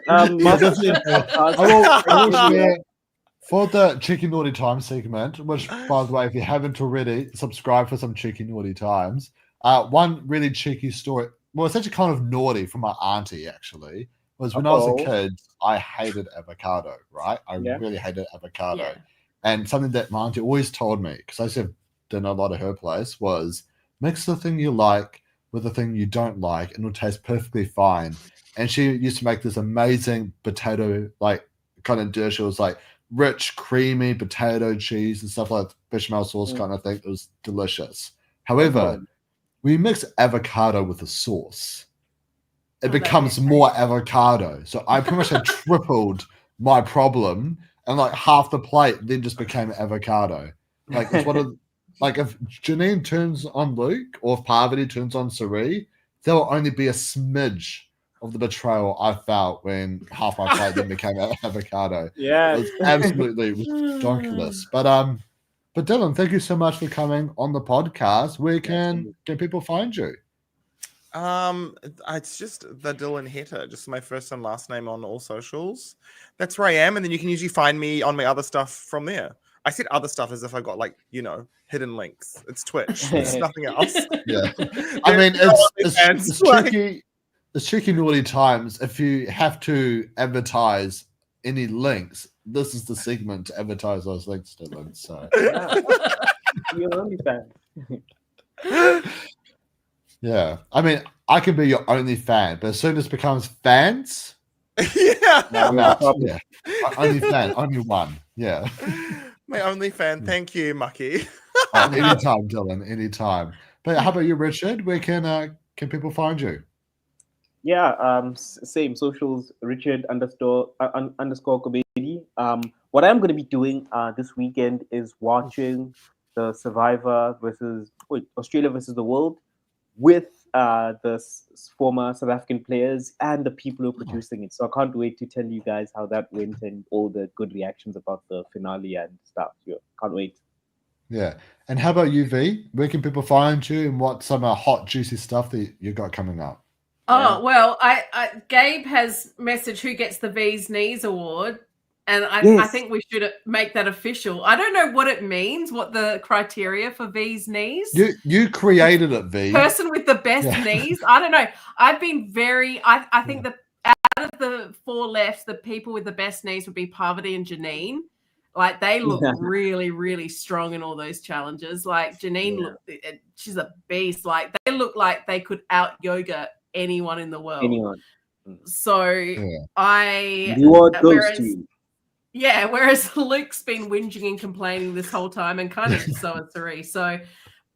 for the Cheeky Naughty Times segment, which, by the way, if you haven't already, subscribe for some Cheeky Naughty Times. One really cheeky story, well, it's actually kind of naughty from my auntie, actually, was when I was a kid, I hated avocado, right? I really hated avocado. Yeah. And something that my auntie always told me, because I used to have dinner a lot at her place, was mix the thing you like with the thing you don't like and it'll taste perfectly fine. And she used to make this amazing potato kind of dish. It was like rich, creamy potato cheese and stuff like bechamel sauce kind of thing. It was delicious. However, when you mix avocado with a sauce, it becomes more avocado. So I pretty much had tripled my problem, and half the plate then just became avocado. It's one of if Janine turns on Luke or if Parvati turns on Cerie, there will only be a smidge of the betrayal I felt when half my plate then became avocado. Yeah, it was absolutely ridiculous. But Dylan, thank you so much for coming on the podcast. Where can people find you? It's just the Dylan Hetter, just my first and last name on all socials. That's where I am, and then you can usually find me on my other stuff from there. I said other stuff as if I got hidden links. It's Twitch. It's nothing else. Yeah. I mean, it's tricky. It's tricky naughty times if you have to advertise any links, this is the segment to advertise those links to them. So You're only fan. yeah, I mean, I can be your only fan, but as soon as it becomes fans, Yeah. I'm out. Yeah, only fan, only one. Yeah. My only fan. Thank you, Mucky. Anytime, Dylan. Anytime. But how about you, Richard? Where can people find you? Yeah, same socials. Richard underscore Kobedi. What I'm going to be doing this weekend is watching the Survivor Australia versus the world with the former South African players and the people who are producing it. So I can't wait to tell you guys how that went and all the good reactions about the finale and stuff. Yeah, can't wait. Yeah. And how about you, V? Where can people find you and what some hot, juicy stuff that you got coming up? Oh, well, Gabe has messaged who gets the V's Knees award. And I think we should make that official. I don't know what it means, what the criteria for V's Knees. You created it, V. Person with the best knees. I don't know. I've been I think that out of the 4 left, the people with the best knees would be Parvati and Janine. Like they look really, really strong in all those challenges. Like Janine, she's a beast. Like they look like they could out yoga anyone in the world. Anyone. So whereas Luke's been whinging and complaining this whole time, and kind of so has Sari. So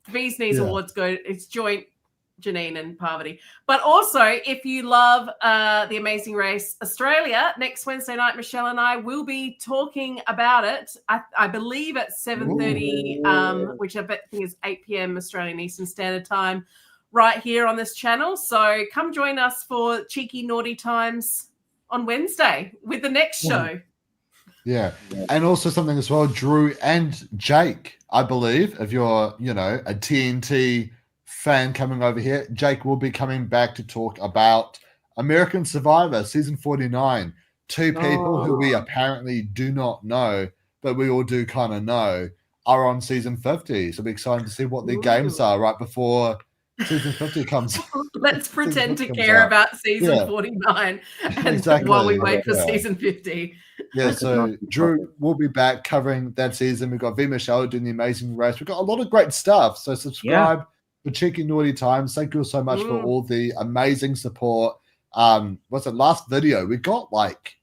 V's Knees Awards it's joint Janine and Parvati. But also, if you love The Amazing Race Australia, next Wednesday night, Michelle and I will be talking about it. I believe at 7:30, which I think is 8 p.m. Australian Eastern Standard Time, right here on this channel. So come join us for Cheeky Naughty Times on Wednesday with the next show. Yeah. And also something as well, Drew and Jake, I believe, if you're, a TNT fan coming over here, Jake will be coming back to talk about American Survivor season 49. 2 people who we apparently do not know, but we all do kind of know, are on season 50. So we're excited to see what their games are right before season 50 comes. Let's pretend to care about season 49 and while we wait for season 50. Yeah, so Drew will be back covering that season. We've got V. Michelle doing The Amazing Race. We've got a lot of great stuff. So subscribe for Cheeky Naughty Times. Thank you so much for all the amazing support. What's the last video? We got like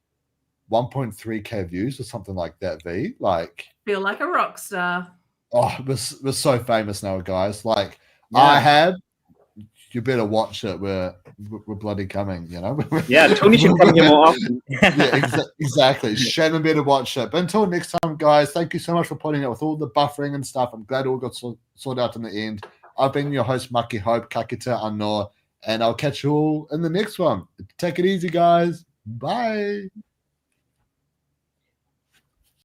1.3k views or something like that, V. Like, feel like a rock star. Oh, we're so famous now, guys. Like, I have. You better watch it. We're bloody coming, Yeah, Tony should come here more often. Exactly. Shannon better watch it. But until next time, guys, thank you so much for putting up with all the buffering and stuff. I'm glad it all got sorted out in the end. I've been your host, Mucky Hope, Kakita Anor, and I'll catch you all in the next one. Take it easy, guys. Bye.